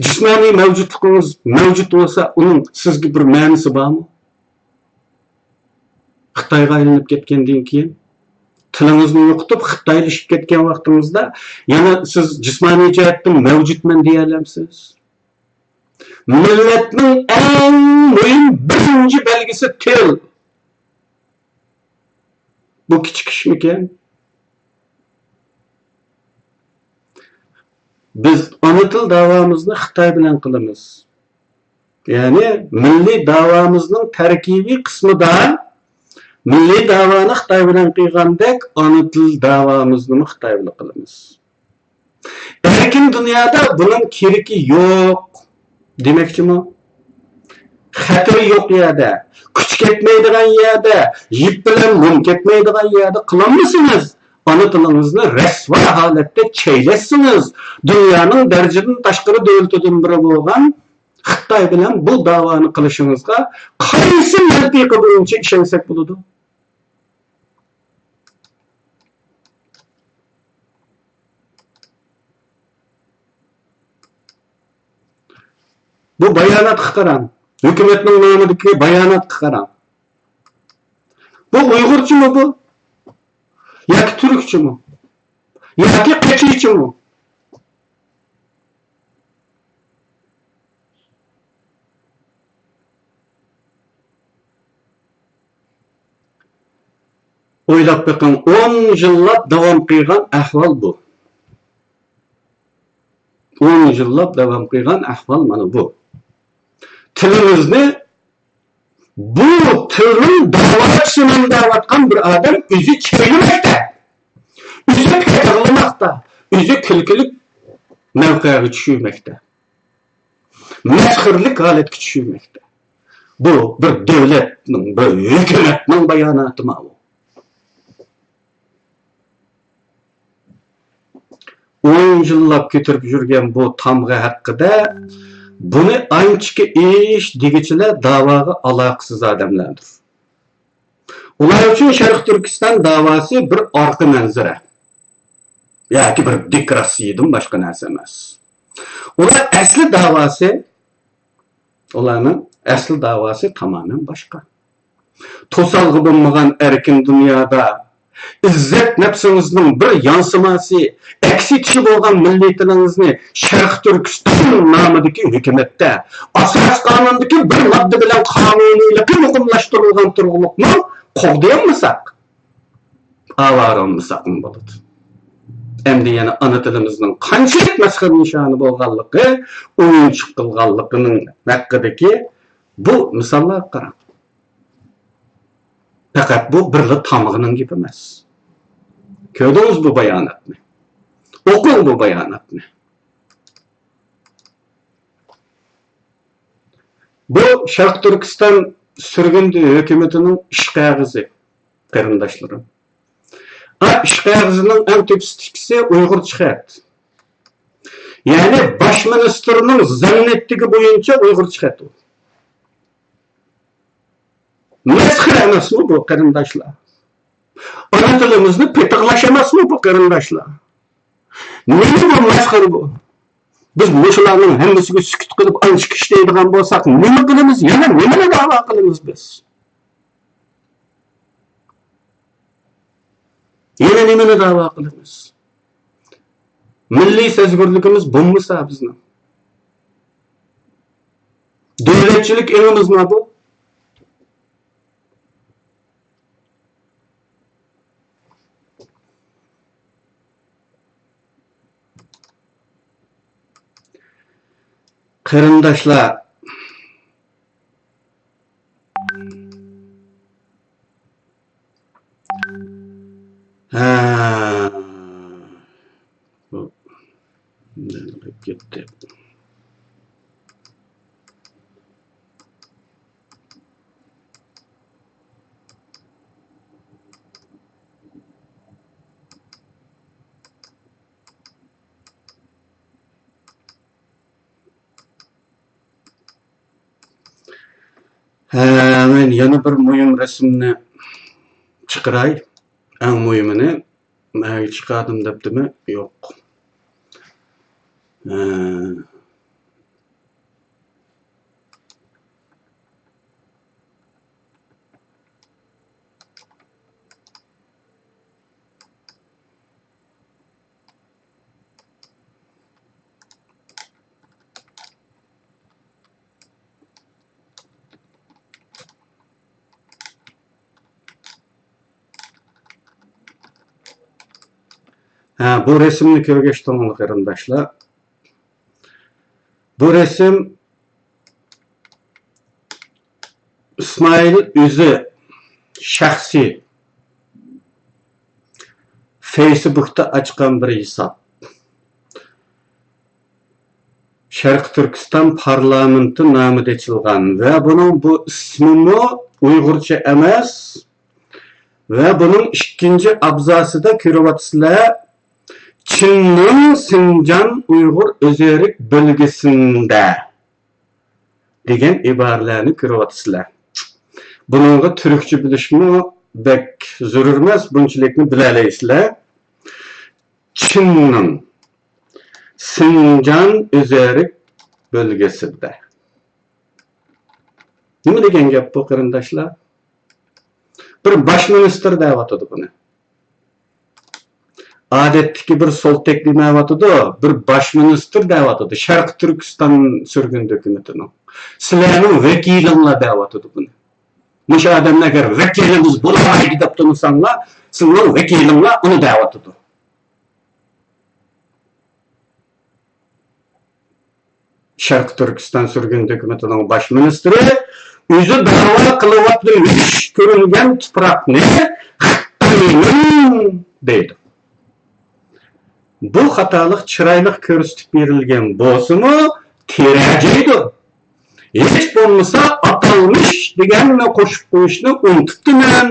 jismoniy mavjudligingiz mavjud bo'lsa, uning sizga bir ma'nosi bormi? Xitoyga aylanib ketgandan keyin tilingizni yo'qotib, xitoylashib ketgan vaqtingizda yana siz jismoniy jihatdan mavjudman deya olamsiz. Millatning eng muhim birinchi belgisi til. Bu kichik ishmikan? Biz ona til davomizni Xitoy bilan qilamiz. Ya'ni milliy davomizning tarkibiy qismidan milliy davoni Xitoy bilan qilgandek, ona til davomizni Xitoy bilan qilamiz. Lekin dunyoda buning keragi yo'q demakchimi? Xatiri yo'q yerda, kuch ketmaydigan yerda, yip bilan mum ketmaydigan yerda qilolmaysiz. Ona tilingizni rasvo holatda chaylasiniz. Dunyoning darajadan tashqari davlatidan biri bo'lgan Xitoy bilan bu da'voni qilishimizga qaysi mantiqi bo'yicha ishonsak bo'ladi? Bu bayonotga qarang. Hukumatning nomidagi bayonotga qarang. Bu Uyg'urchimi bu? Yoki turkchimi? Yoki qachichimi? O'ylab bakın 10 yillab davom qilgan ahvol bu. 10 yillab davom qilgan ahvol mana bu. Tilimizni bu tilning da'vatchisiman da'vatgan bir odam o'zi cheklamoqda. O'zi qaytarmoqda. O'zi kulkilik mavqega tushirmoqda. Masxirlik holatga tushirmoqda. Bu bir davlatning, bir hukumatning bayonoti bu. 10 yillab ko'tarib yurgan bu tamg'a haqida buni anchiki ish degichilar da'voga aloqasiz odamlardir. Ular uchun Sharq Turkiston da'vosi bir orqa manzara yoki bir dekoratsiyadan boshqa narsa emas. Ularning asli da'vosi tamamen boshqa. To'salg'i bo'lmagan erkin dunyoda izzat nafsimizning bir yansıması, eksitişi bo'lgan millatimizni Sharq Turkiston nomidagi hukumatda asos qonundagi bir modda bilan qonuniylikni muqimlashtirilgan turg'uliqni qo'g'dayolmasak, avarolmasak bo'ladi. Endi yana ana tilimizning qanchalik masxar nishoni bo'lganligi, o'yinchiq qilganligining haqidagi bu misollar qarang. Fakat bu birli tamg'ının gibi emas. Ko'rdingiz bu bayonotni. O'qing bu bayonotni. Bu Sharq Turkiston surgundi hukumatining ish qog'ozi, qarindoshlarim. Ish qog'ozining eng tepsidagisi Uyg'urcha xat. Ya'ni bosh ministrning zamniyatligi bo'yicha Uyg'urcha xat. Mesxir emasmi bu qarindoshlar? Ona tilimizni petiqlash emasmi bu qarindoshlar? Nima bu mesxir bu? Biz mushularning hammasiga sukut qilib ancha ishlaydigan bo'lsak, nima qilamiz? Yana nimani da'vo qilamiz biz? Yana nimani da'vo qilamiz? Milliy sezgurligimiz bo'lmasa bizning. Davlatchilik elimizmi bu? Qarindoshlar, ketdi. Men yana bir muhim rasmni chiqaray. Eng muhimini men chiqardim debdimi? Yo'q. Bu resimni ko'rgach qarindoshlar. Bu resim İsmail o'zi shaxsiy Facebook'ta açkan bir hesap. Sharq Turkiston parlamenti nomida ochilgan ve bunun bu ismini Uyg'urcha emas ve bunun ikinci abzasida ko'ryapsizlar. Çin'nin Sincan Uyghur Özerk bölgesinde degan iboralarni ko'ryapsizlar. Buningga turkcha bilishmi bek zarur emas, bunchilikni bilalaysizlar. Çin'nin Sincan Özerek bölgesinde. Nima degan gap bu qarindoshlar? Bir bosh ministr deyapti buni. Odatdagi bir soltek demayapti, bir bosh ministr deyapti. Sharq Turkiston surgun hukumatining. Sizlarning vakilinglar deyapti buni. Mush odamlar agar vakilimiz bo'lmaydi deb tursanlar, sizning vakilinglar uni deyapti. Sharq Turkiston surgun hukumatining bosh ministri o'zi da'vo qilyapti, ish ko'rilgan tuproqni deydi. Bu xatolik chiroyli ko'rsatib berilgan bo'lsa-mu, terajaydi. Hech bo'lmasa atalmish deganni qo'shib qo'yishni unutibdiman.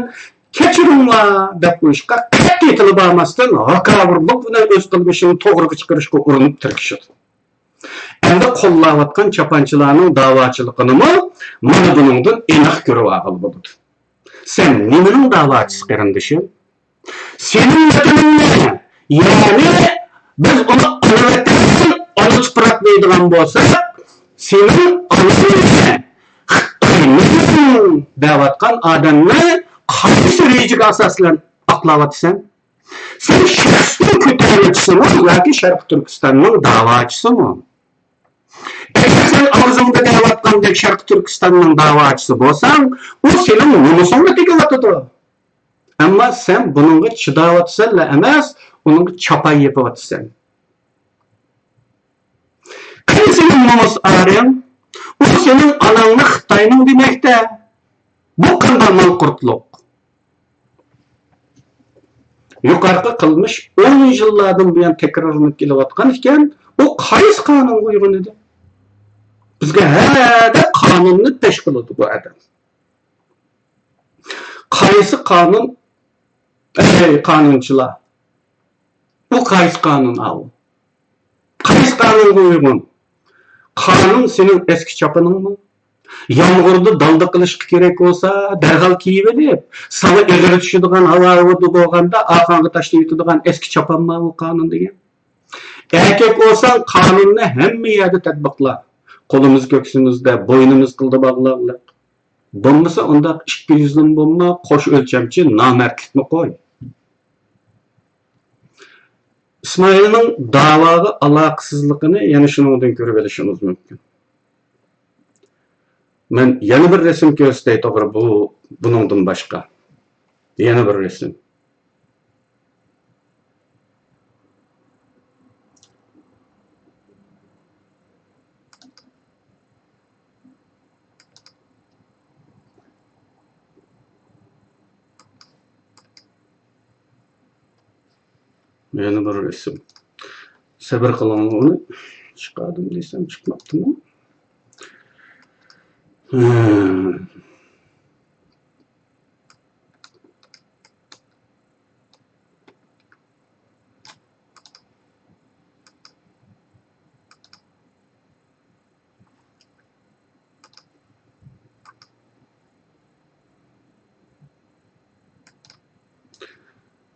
Kechiringlar deb qo'yishga qat'iy tilib olmasdan haqoratlik bilan o'z qilmishini to'g'ri chiqarishga urinib tirkishadi. Endi qo'llayotgan chapanchilarning da'vochiligini mana buningdan aniq ko'rib oladi. Sen nimaning da'vochisi qarindishim? Sening vataningni, ya'ni biz uni olib tuproq deydigan bo'lsak, sening onangni da'vatgan odamni qaysi rejaga asoslan aqlayapsan? Sen shaxsning ko'taruvchisimi yoki Sharq Turkistonning da'vochisimi? Eğer sen arzunda da'vatgandek Sharq Turkistonning da'vochisi bo'lsang, u sening nomusingga tegayotir. Ammo sen buningga chidayotsanlar emas, uning chapay yapayotsan. Qani sening nomus aring? U sening onangni Xitoyning demakda. Bu qanday manqurtlik? Yuqorqi qilmish 10 yillardan buyon takrorlanib kelayotgan ekan, u qaysi qonunga uyg'un edi? Bizga hada qonunni tashkil qiladi bu adam. Qaysi qonun? Qonunchilar. Bu qaysi qonun al? Qaysi qonunga uyg'un? Qonun sening eski chopiningmi? Yağmurda dalda qilishga kerak bo'lsa, darhol kiyib edib, sana egri tushadigan havo bo'lganda orqaga tashlaydigan eski chopanmi bu qonun degan. Erkak bo'lsan, qonunni hamma yerda tatbiqla. Qo'limiz ko'ksimizda, bo'ynimiz qildi bog'laqlar. Bo'lmasa unda 200 lim bo'lma, qo'sh o'lchamchi nomardlikni qo'y. İsmailning da'voga aloqasizligini yana shuningdan ko'rib olishimiz mumkin. Men yana bir resim ko'rsatay to'g'ri buningdan boshqa. Yana bir resim. Yana bir resim. Sabr qiling uni chiqardim desam chiqmabdimi?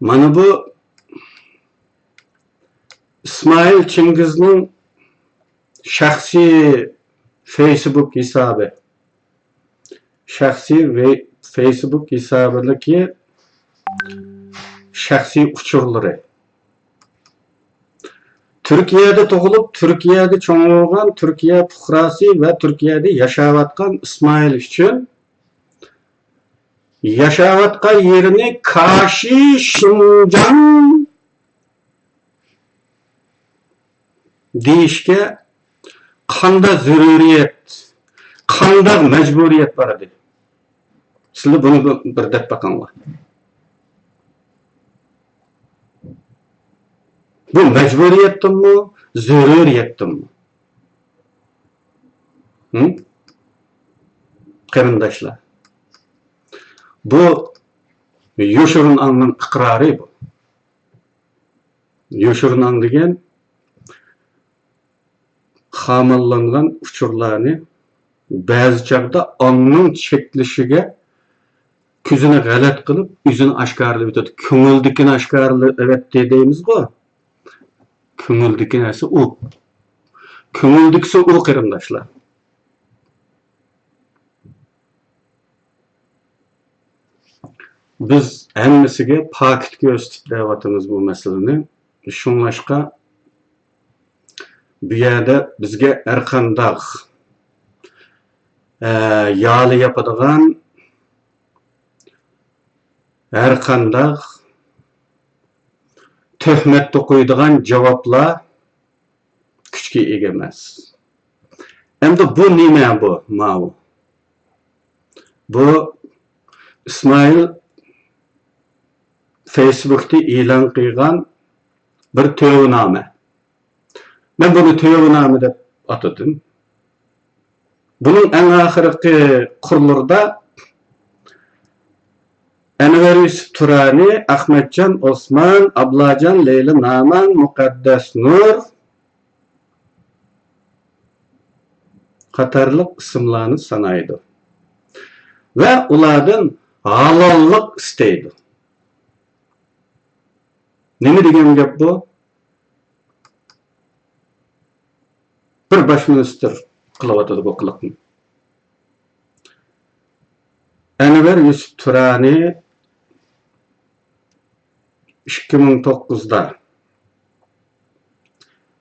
Mana bu İsmail Chingizning shaxsiy Facebook hisobi. Shaxsiy Facebook hisobidagi shaxsiy uchurlari. Turkiyada tug'ilib, Turkiyada cho'ng'igan Turkiya fuqarosi va Turkiyada yashayotgan İsmail uchun yashayotgan yerini Kashi Shinjan deyishga qanday zaruriyat, qanday majburiyat bor edi. Sizlar buni bir deb baqinglar. Bu majburiyatmi, zaruriyatmi? Qarindoshlar. Bu Yoshurun Ang'ning iqrori bu. Yoshurun Ang degan xamallangan uchurlarni Bazı çağda onun çekilişige küzünü galat kılıp, yüzünü aşkarlı bitadi. Köngüldükini aşkarlı evet deyimiz bu. Köngüldükini esi u. Köngüldükse u kırımdaşlar. Biz emmesiga pakit göstip deyapatymyz bu meseleni. Şuňlaşqa bu ýerde bizge her qanday ýaly ýapadigan, her qanday töhmetde goýdygan jogaplar küçke ege emas. Endi bu näme bu? Mawu. Bu İsmail Facebook'ta ilan kıygan bir töwname. Ben bunu töwname dep atadım. Bunun en ahirki kurulurda Enver Yusuf Turani, Ahmetcan Osman, Ablacan Leyla Naman, Mukaddes Nur katarlık isimlerini sanaydı. Ve ulardan halallık isteydi. Nemi degen gep bu? Bir başminister kılavatadı bu kılıkını. Enver Yusuf Turani 2009'da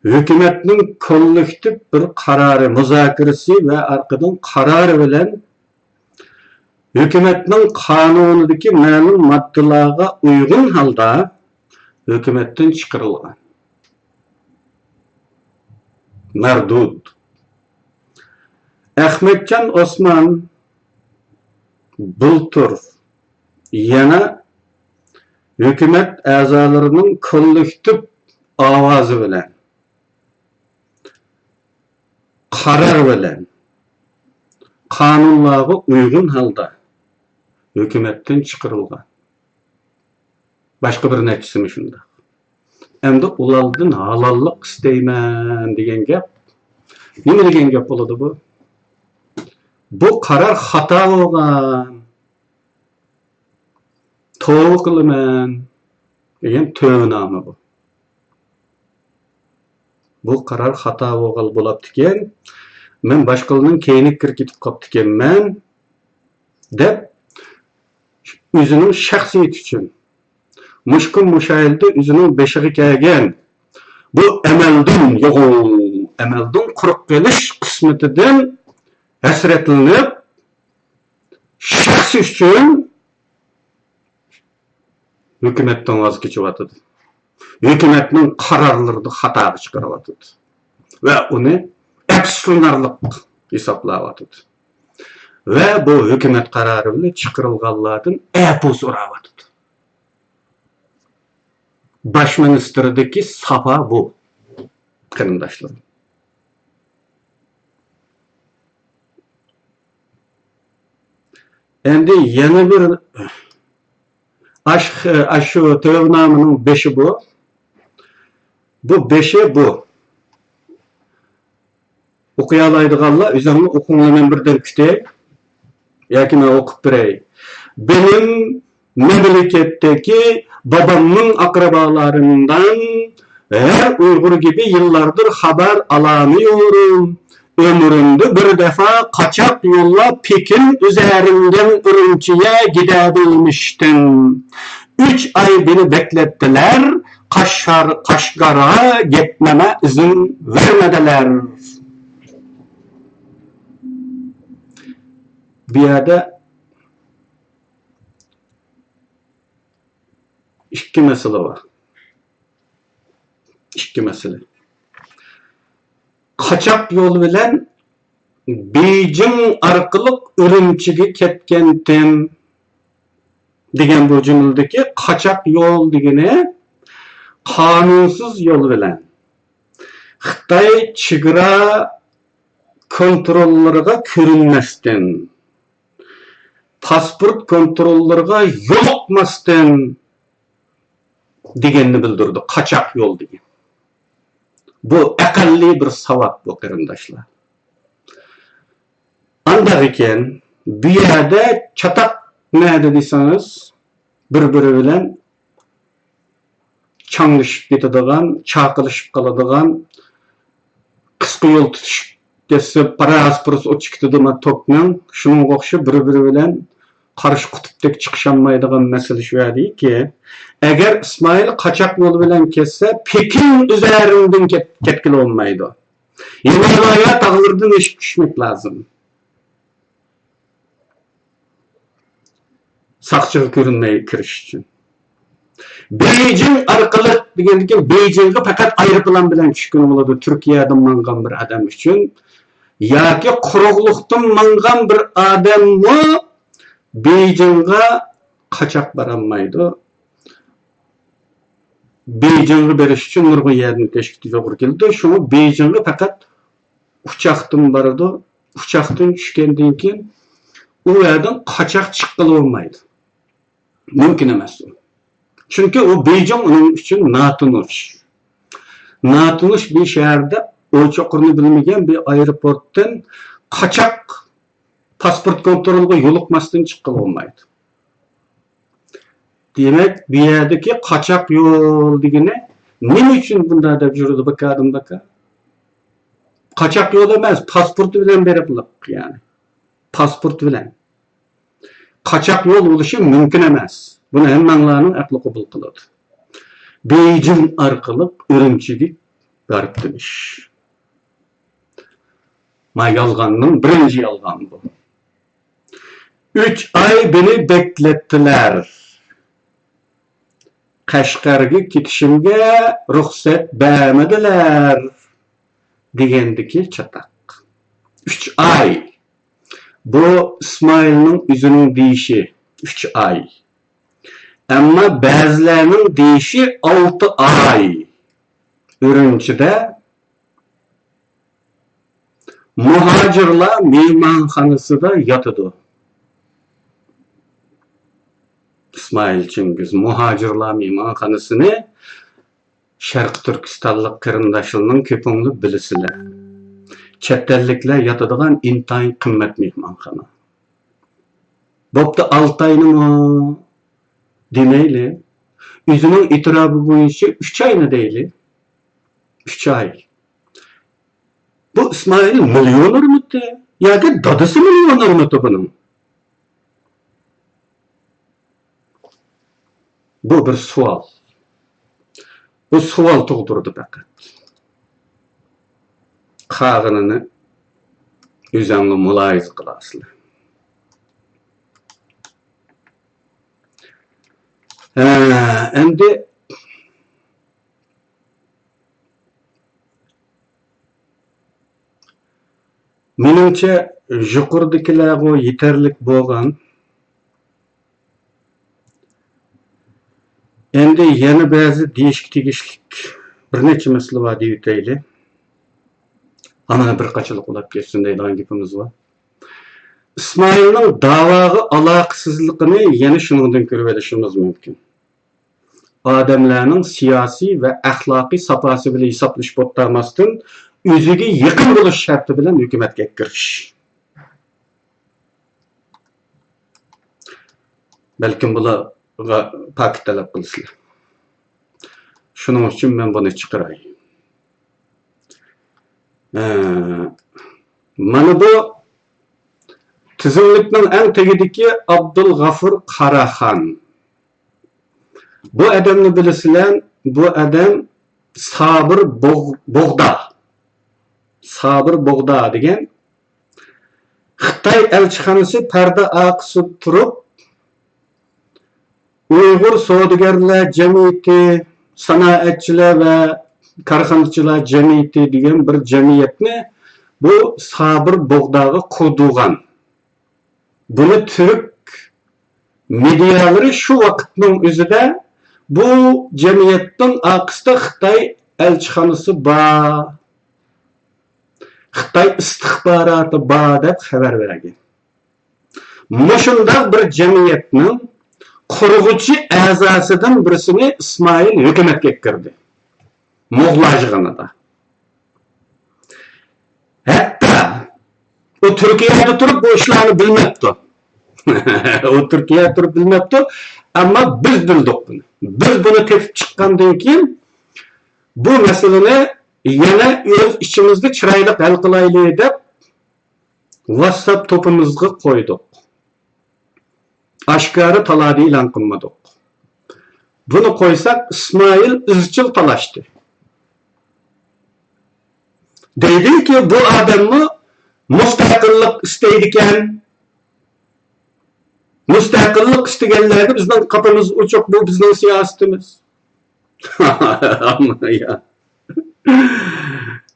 hükümetinin kollektif bir kararı, müzakeresi ve arkadan kararı bilen hükümetinin kanunundaki ma'lum maddelerine uygun halda hükümetten çıkarılgan. Merdud. Ahmetcan Osman bultur yana hükümet azalarının kollektif avazı bilen karar bilen kanunlara uygun halda hükümetten çıkarılgan. Başka bir neçesi mi şunda? Endi ulardan halallık isteymen degen gep. Nime degen gep boladı bu? Bu karar hata bolgan. Toğu kılımen degen töwname bu. Bu karar hata bolgal bolapdy eken. Men başkalarının keyini kirkitip kapty ekenmen dep özünün şahsiyeti üçün muşkun muşayilde özünün beşiği kelgen bu emeldin kurup geliş kısmetinden hasretlenip şahsi üçün hükümetten vazgeçivatydy. Hükümetinin kararlarını hata çıkarıvatydy. Ve onu efsunarlık hesaplawatydy. Ve bu hükümet kararı bilen çıkarılganlardan epos urawatydy. Başministerdeki sapa bu. Kırımdaşlarım. Endi yana bir aşu töwnamynyň beşi bu. Bu beşi bu. Okuyalaydyganlar özüňi okuňlaryň birden kütey. Ýa-ki men okup berey. Benim memleketteki babamın akrabalarından her Uygur gibi yıllardır haber alamıyorum. Ömrümde bir defa kaçak yolla Pekin üzerinden Ürümçi'ye gidebilmiştim. 3 ay beni beklettiler. Kaşgar'a gitmeme izin vermediler. Bir yerde iki mesele var. İki mesele. Kaçak yol bilen Beijing arkalık Ürümçi'ye ketkendim degen bu cümledeki kaçak yol degene kanunsuz yol bilen Xitay çygyra kontrolleriga körünmesden pasport kontrolleriga yolukmasdan degenini bildirdi. Kaçak yol degen. Bu akalli bir savak bu kırımdaşlar. Qandaq ekan, bu yerda çataq näde deseniz, bir-biri bilen çaڭlaşıp ketadigan, çaqılışıp qaladigan, qısqa yol tutuşup dese paras-puras o'tib ketadigan topning şunun oqşab bir-biri bilen qarşı qutupdek chiqishamaydigan masala şu ki, agar İsmail qaçaq yolu bilen kesse, Pekin üzerinden ketkili olmaydı. Himalaya tağlardan eşip düşmek lazım. Saqçıga görünmeye kiriş için. Beijing arqalı degендeki Beijing'e fakat aeroplan bilen tushkun bo'ladi Turkiyadan mangan bir adam üçün yoki quruqliqdan mangan bir adammi Beijing'e qaçaq baranmaydi. Beijing'e berish uchun nurg'un yerni tashkil to'g'ri keldi. Shuni Beijing'e fakat uçaqdan baradi. Uçaqdan tushgandan keyin u yerdan qaçaq chiqqili bo'lmaydi. Mümkün emas. Çünkü o Beijing onun için natunuş. Natunuş bir şehirde ölçeğini bilmegen bir aeroporttan kaçak pasport kontrolüne yoluqmasdan çıqqılı olmaydı. Demek bir yerdeki kaçak yol degeni nima için bunda deb yurdi bakadım baka? Kaçak yol emas, pasportu bilen beriplik yani. Pasport bilen. Kaçak yol oluşu mümkün emas. Bunu hemmanlarının aklı kabul kıladı. Beijing arkalık Ürümçi'ye garip demiş. Ma yalganın birinci yalgan bu. 3 ay beni beklettiler. Kaşgarga ketişimge ruhsat bermediler. Degendiki çatak. 3 ay. Bu İsmail'nin yüzünün deyişi. 3 ay. Ama bazılarının deyişi 6 ay. Ürümçi'de muhacirlar meymanxanasida yatıdı. İsmail Çingiz muhacirlar meymanxanasını Şarkı Türkistanlık kırındaşlarının köpünlü bilisiler. Çettellikler yatıdığan intayın kımmet meymanxana. Bopta 6 ayını mı? Demeyle, yüzünün itirabı boyunca 3 ayını değil. 3 ay. Bu İsmail milyoner mıydı? Ya ki dadısı milyoner mıydı bunun? Bu bir sual. Bu sual tug'dirdi fakat. Qag'inini o'zingni muloyiz qilasizlar. Endi menimcha yuqoridagilarga yetarlik bo'lgan. Endi yana ba'zi deyishga tegishli bir necha masala bor deb aytaylik. Ana bir qachilik ulab ketsin deydigan gapimiz bor. İsmail'ning da'voga aloqasizligini yana shundan ko'rib olishimiz mumkin. Odamlarning siyosiy va axloqiy safosi bilan hisoblashib o'tmasdan o'ziga yaqin bo'lish sharti bilan hukumatga kirish. Balkim bularga paket talab qilsizlar. Shuning uchun men buni chiqaray. Mana bu tizimlikning eng tagidagi Abdulg'afur Qaraxon. Bu adamni bilasizlar, bu adam Sabir Bog'da. Sabir Bog'da degan Xitoy elchixonasi parda aqsi turib Uyg'ur savdogarlar jamiyati, sanoatchilar va korxonachilar jamiyati degan bir jamiyatni bu Sabir Bog'daga qurdirgan. Buni Türk medialari shu vaqtning o'zida bu jamiyatning aqsida Xitoy elchixonasi bor, Xitoy istixboroti bor deb xabar bergan. Mushundaq bir jamiyatning qurg'uvchi a'zosidan birisini İsmail hukumatga kirdi. Mo'g'lajg'inida. Hatta O Türkiye'de durup bu işlerini bilmepti. O Türkiye'de durup bilmepti. Ama biz bildik bunu. Biz bunu tepip çıkkandan keyin bu meseleni yana öz içimizde çıraylı hal kılaylı dep WhatsApp topumuzga koyduk. Aşkarı taladı ilan kılmadık. Bunu koysak İsmail izçil talaştı. Deydi ki bu adamı müstakillik isteydiken, müstakillik isteyenlerdi bizden kapımız uçuk, bu bizden siyasetimiz. Ama ya.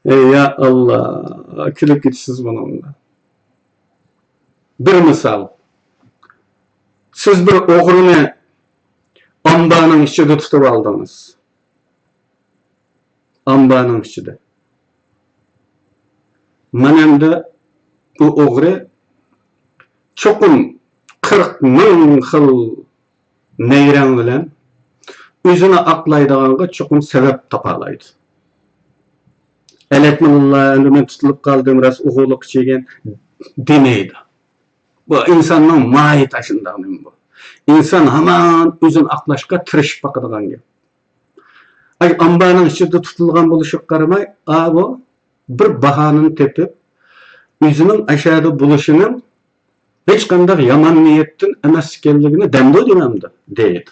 Ya Allah, külüp gitsiz bununla. Bir misal. Siz bir oğrunu ambanın içinde tutup aldınız. Ambanın içinde. Menemde bu oğru çokum 40 min xil neyren bilen özüne aklaydıganга çokum sebep tapalaydı. Eletmenullah önüme tutulup kaldığım ras uğuluk çeken demeydi. Bu insanın mahi taşındağının bu. İnsan hemen özün aklaşka tırışıp bakıdığan gibi. Ay ambanın içinde tutulgan buluşup karamay, bu bir bahanını tepip, özünün aşağıda buluşunun hiç kandak yaman niyetin emaskenligini demdo dememdi, deydi.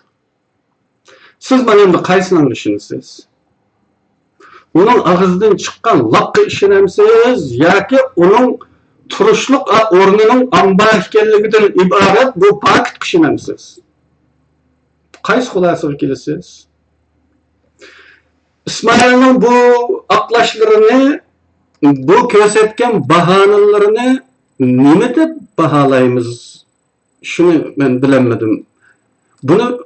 Siz bana endi kaysından düşünürsünüz? Onun ağızdan çıkan lakkı işinemsiz, yaki onun turuşluk ornunun amba ekenliginden ibaret bu pakit kişinemsiz. Kays hulasıga kelesiz? İsmail'in bu aklaşlarını, bu kösetken bahanalarını nime dep bahalayımız? Şunu ben bilemedim. Bunu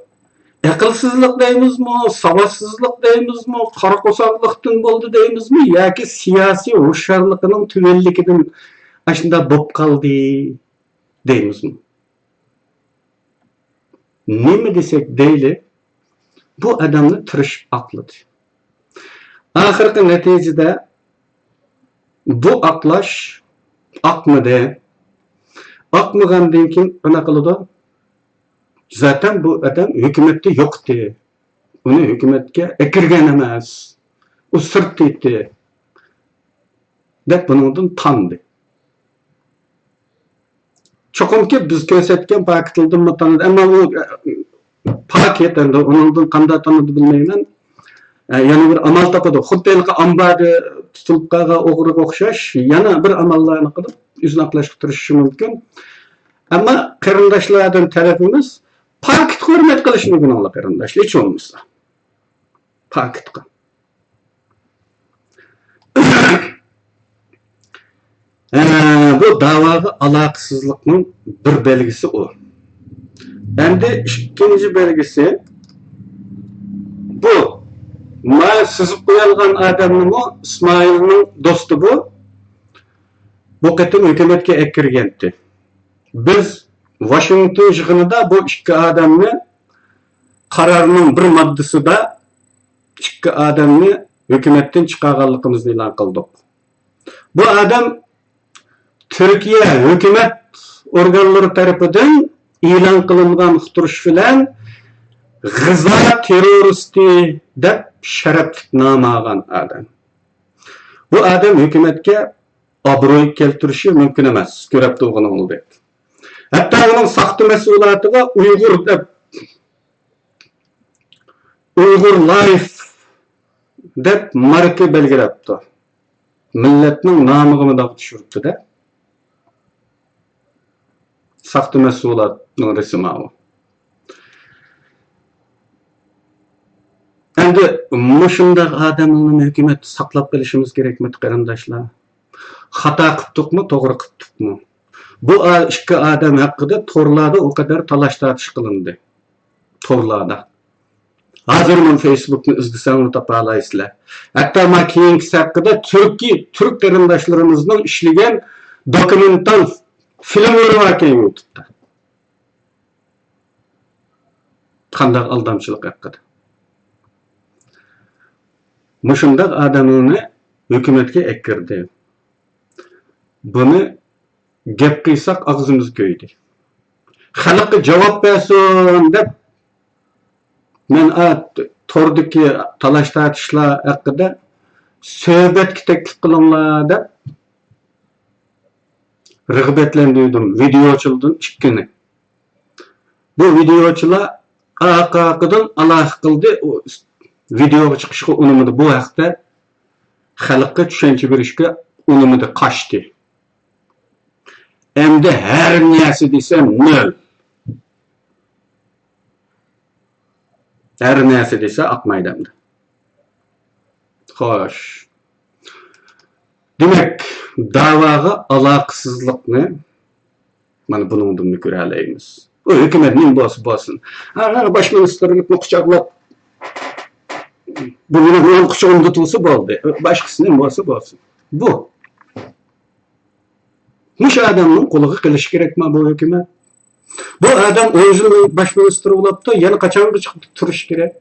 akılsızlık deyimiz mi, savaşsızlık deyimiz mi, karakosaklıktan boldu deyimiz mi, yaki siyasi hoşarlıkının tüvellikinden aşında bop kaldı deyimiz mi? Nime desek deyli, bu adamı tırışıp akladı. Ahirki neticede bu aklaş akmadı. Akmagandan keyin ana kılıdı. Zaten bu adam hükümette yoktu. Onu hükümetke ekirgen emas. O sırt etti. Dep bunun tanıdı. Çokum ki biz kösetken pakıtıldım mı tanıdı. Ama o paketende onun kanda tanıdı bilmeymen. Yani bir amal tapadı. Huddelki ambarı tutulup kağa oğruk okşaş. Yana bir amallarını kılıp yüzünü aklaşıp duruşu mümkün. Ama kırındaşlardan tarafımız pakit hürmet kılış mümkün ola kırındaşlı. Hiç olmazsa. Pakit kıl. Bu davaga alakasızlıkның bir belgisi o. Endi ikinci belgisi bu. Ma sızıp koyalgan adamның o İsmail'nin dostu bu. Bu ketim hükümetke ekirgendi. Biz Washington yığınında bu iki adamni kararının bir maddesi da iki adamni hükümetten çıkarganlığımızı ilan kıldık. Bu adam Türkiye hükümet organları tarafından ilan kılıngan uqturuş bilen gıza teröristi dep şerefname algan adam. Bu adam hükümetke abroy keltirişi mümkün emas. Görep turgan oldu. Hatta onun sahtı mesuliyatıga Uygur dep Uygur Life dep marka belgilepti. Milletning namıgını da düşürüptü de. Sahtı mesuliyatının resmi o. Endi muşunda adamın hükümet saklap gelişimiz gerekmedi qarindaşlar. Hata qıptıqmı, toğru qıptıqmı? Bu iki adam hakkında torlarda o kadar talaş tartış kılındı. Torlarda. Hazır mı Facebook'unu izlesen onu tapalaysızlar. Hatta makiyenkisi hakkında Türk qarindaşlarımızdan işlegen dokumental filmleri var ki YouTube'da. Qanday aldamçılık hakkında. Muşundaq adamını hükümetke ekirdi. Bunu Gep kıysak ağzımız köydi. Halkı cevap versin dep men tordaki talaş tartışlar hakkında söhbet teklif kılınlar dep rıgbetlendirdim. Video açıldım çıkkını. Bu videoçular akıdan Allah kıldı video çıkışıga unumudu bu haqda halkka tushuncha berishga unumudu qaçtı. Endi her narsa desem nol. Her narsa desa atmaydi endi. Xo'sh. Demek davaga alaqsızlıkni mana buningdan ko'ra olamiz. O hükümetin bosu. Baş ministerlikni quchoqlab bu meni quchog'imda tutsa bo'ldi. Başkasının bosu bo'lsin. Bu. Mush adamning qo'liga qilish kerakmi bu hükümet? Bu adam 10 yil baş minister bo'libdi, yana qachonga chiqib turish kerak?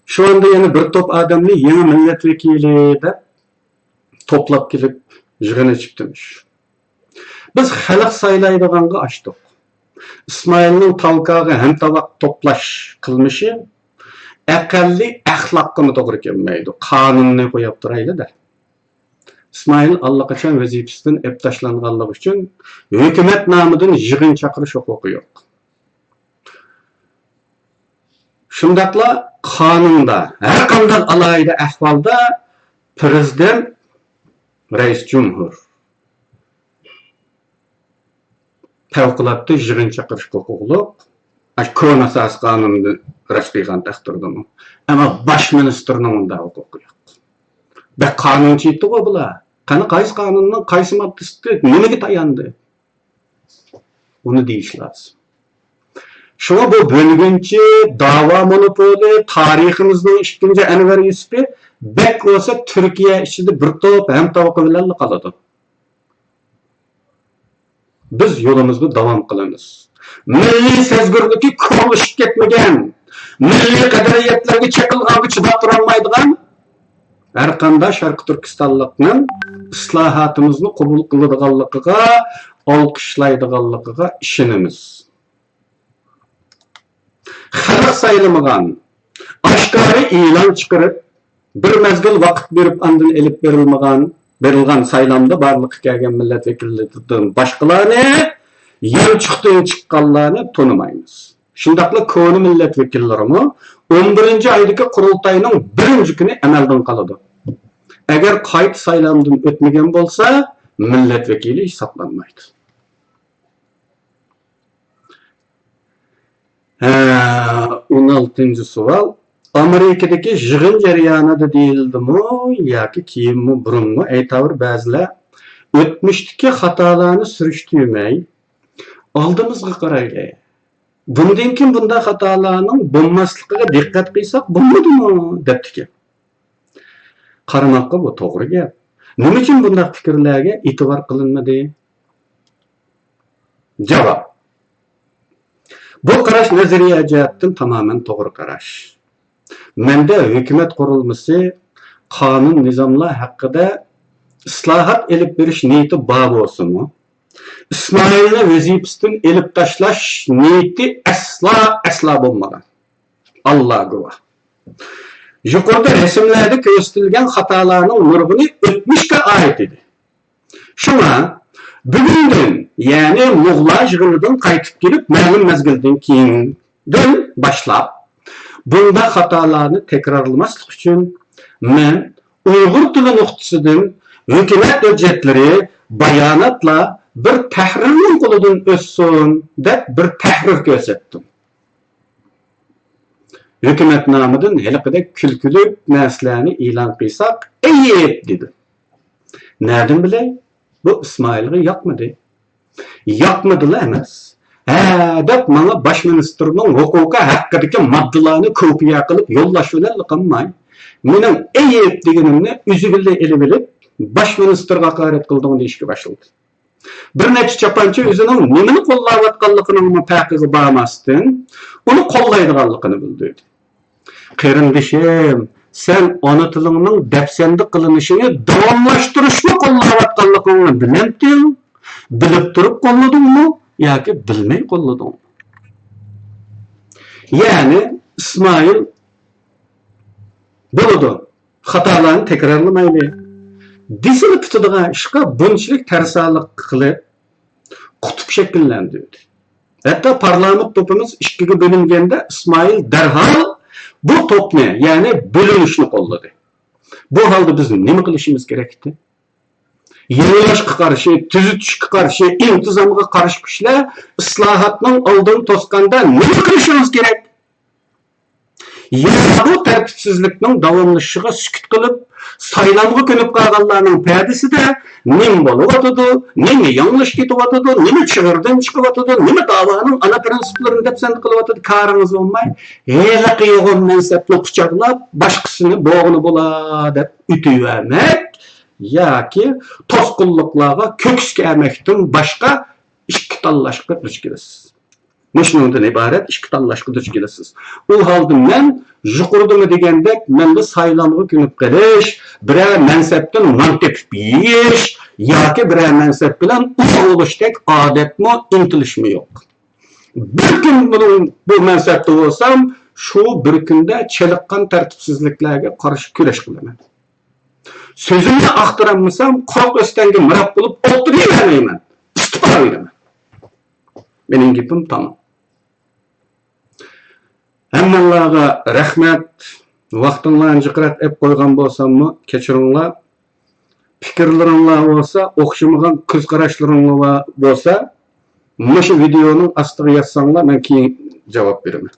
Şu anda yana bir top adamni yangi milletvekili deb to'plab kelib yig'ini chiqdimish. Biz xalq saylaydiganga açtık. İsmail'nin talkağı hem tabak toplaş kılmışı aqalli axloqqa to'g'ri kelmaydi. Qonunni qo'yib turayli da. İsmail allaqachon vazifasidan ep tashlanganligi uchun hukumat nomidan yig'in chaqirish huquqi yo'q. Shundaqla qonunda har qanday alayda ahvolda prezident rais cumhur favqulodda yig'in chaqirish huquqliq. Kon asas qonunni rasmiy taqdirdimi. Ammo bosh ministerning unda huquqi yo'q. Ve qonunchilikda bular. Qani qaysi qonunning qaysi moddasi nimaga tayandı? Onu deyish lazım. Şuna bu bölgünçi, dava monopoli, tariximizning 2. Enver Yusuf'i bek olsa Türkiye içinde bir top hem tavakı bilen kaladı. Biz yolumuzu devam kılınız. Milli sezgürlükü kuruluşup ketmegen, milli kaderiyetlerine çekilganı çıdap duralmaydıgan, her kanda Şarkı Türkistanlıkның ıslahatımızını kabul kılıdığanlıqıga, alkışlaydıganlıqıga işinimiz. Xalq sayılmıgan, aşkarı ilan çıkarıp, bir mezgil vaqt berip andın elip berilgan saylamda barlık kelgen milletvekillerinin başkalarını, yan çıktığın çıkkanlarını tanımayınız. Şundaqla konu milletvekillerimi 11. aydaki kurultayının 1. günü emelden kalıdı. Eğer kayıt saylamdan ötmegen bolsa, milletvekili hesaplanmaydı. 16. sual. Amerika'daki yığın jarayonida deyildimi yoki keyinmi burunmi aytavr ba'zilar o'tmishdagi xatolarni surishtirmay oldimizga qarayli. Bundan keyin bunday xatolarning bo'lmasligiga diqqat qilsak bo'lmadimi debdiki. Qaramoqqa bu to'g'ri gap. Nima uchun bunday fikrlarga e'tibor qilinmadi? Javob. Bu qarash nazariya jihatdan tamamen to'g'ri qarash. Mende hükümet kurulması kanun nizamlar hakkında ıslahat elip beriş niyeti bağlı olsun mu? İsmail'le vazifesinden elip taşlaş niyeti asla bulmadan. Allah güvah. Yukarıda resimlerde gösterilgen hatalarının nurgunu ötmüşke ait idi. Şuna bugünden yani Muğla yığınıdan kaytıp gelip ma'lum mezgilden keyin başlap bunda hatalarını tekrarlamaslık için men Uyghur tili nuqtasidan hükümet hüccetleri bayanatla bir tahrirning qo'lidan o'ssin deb bir tahrir ko'rsatdim. Hükümet nomidan haliqidek kulkuli narsalarni e'lon qilsak, ayib dedi. Nereden bilay? Bu İsmail'ga yoqmadi. Yoqmadilar emas. Deb mana baş ministerning huquqi haqidagi moddalarni kopiya qilib yo'llash bilan qilmay, mening ayib deganimni o'zigilla elib olib, baş ministerga haqorat qildim deyishga boshladi. Bir necha chapanchi o'zining nimani qo'llayotganligini taqiqi bormasdan, uni qo'llaydiganligini bildirdi. Qarindishim, sen ona tilinin depsendi kılınışını davamlaştırışını kollavatkanlıkını bilemdin, bilip durup kolladın mı, ya ki bilmey kolladın mı? Yani İsmail buludu, hatalarını tekrarlamaylı. Dizili tutuduğun işe bunçilik tersalık kılıp, kutup şekillendirdi. Hatta parlament topumuz işkiga bölüngende İsmail derhal bu topni, yani bölünüşünü kolladı. Bu halde biz nima qilishimiz kerakdi? Yenilaşqa qarshi, tuzitishga qarshi, intizomga qarshi kuchlar islohotning oldini to'sganda nima qilishimiz kerak? Ya bu tartibsizlikning davomlashishiga sukut qilib, saylanga ko'nib qolganlarning payadisida nima bo'lyotidi, nima yanglish ketyotidi, nima chig'irdan chiqyotidi, nima da'voning ana prinsiplarini depsand qilyotidi, karingiz bo'lmay, heliqi yo'g'on mansabni quchoqlab, boshqasini bo'g'ini bo'la deb ütüyvermek yoki to'sqinliklarga ko'ksga ermakdan boshqa ikki tanlashga duch kelasiz. Muşnundan ibaret ikki tanlashga duch kelasiz. U holda men yuqoridami degandek, menda saylanga ko'nib qolish, biror mansabdan non tepib yeyish yoki biror mansab bilan uyg'onishdek odatmi, intilishmi yo'q. Bir kun bu mansabda bo'lsam, shu bir kunda cheliqqan tartibsizliklarga qarshi kurash qilaman. Sözümni aqtirammasam, qo'rq o'stanga mirab bo'lib o'tiravermayman. Istiqo beraman. Mening gapim tamom. Hammalarga rahmat. Vaqtinglarni jiqrat ep qo'ygan bo'lsammi, kechiringlar. Fikrlaringlar bo'lsa, o'xshamagan ko'z qarashlaringlar bo'lsa, mana shu videoning ostiga yozsanglar, men keyin javob beraman.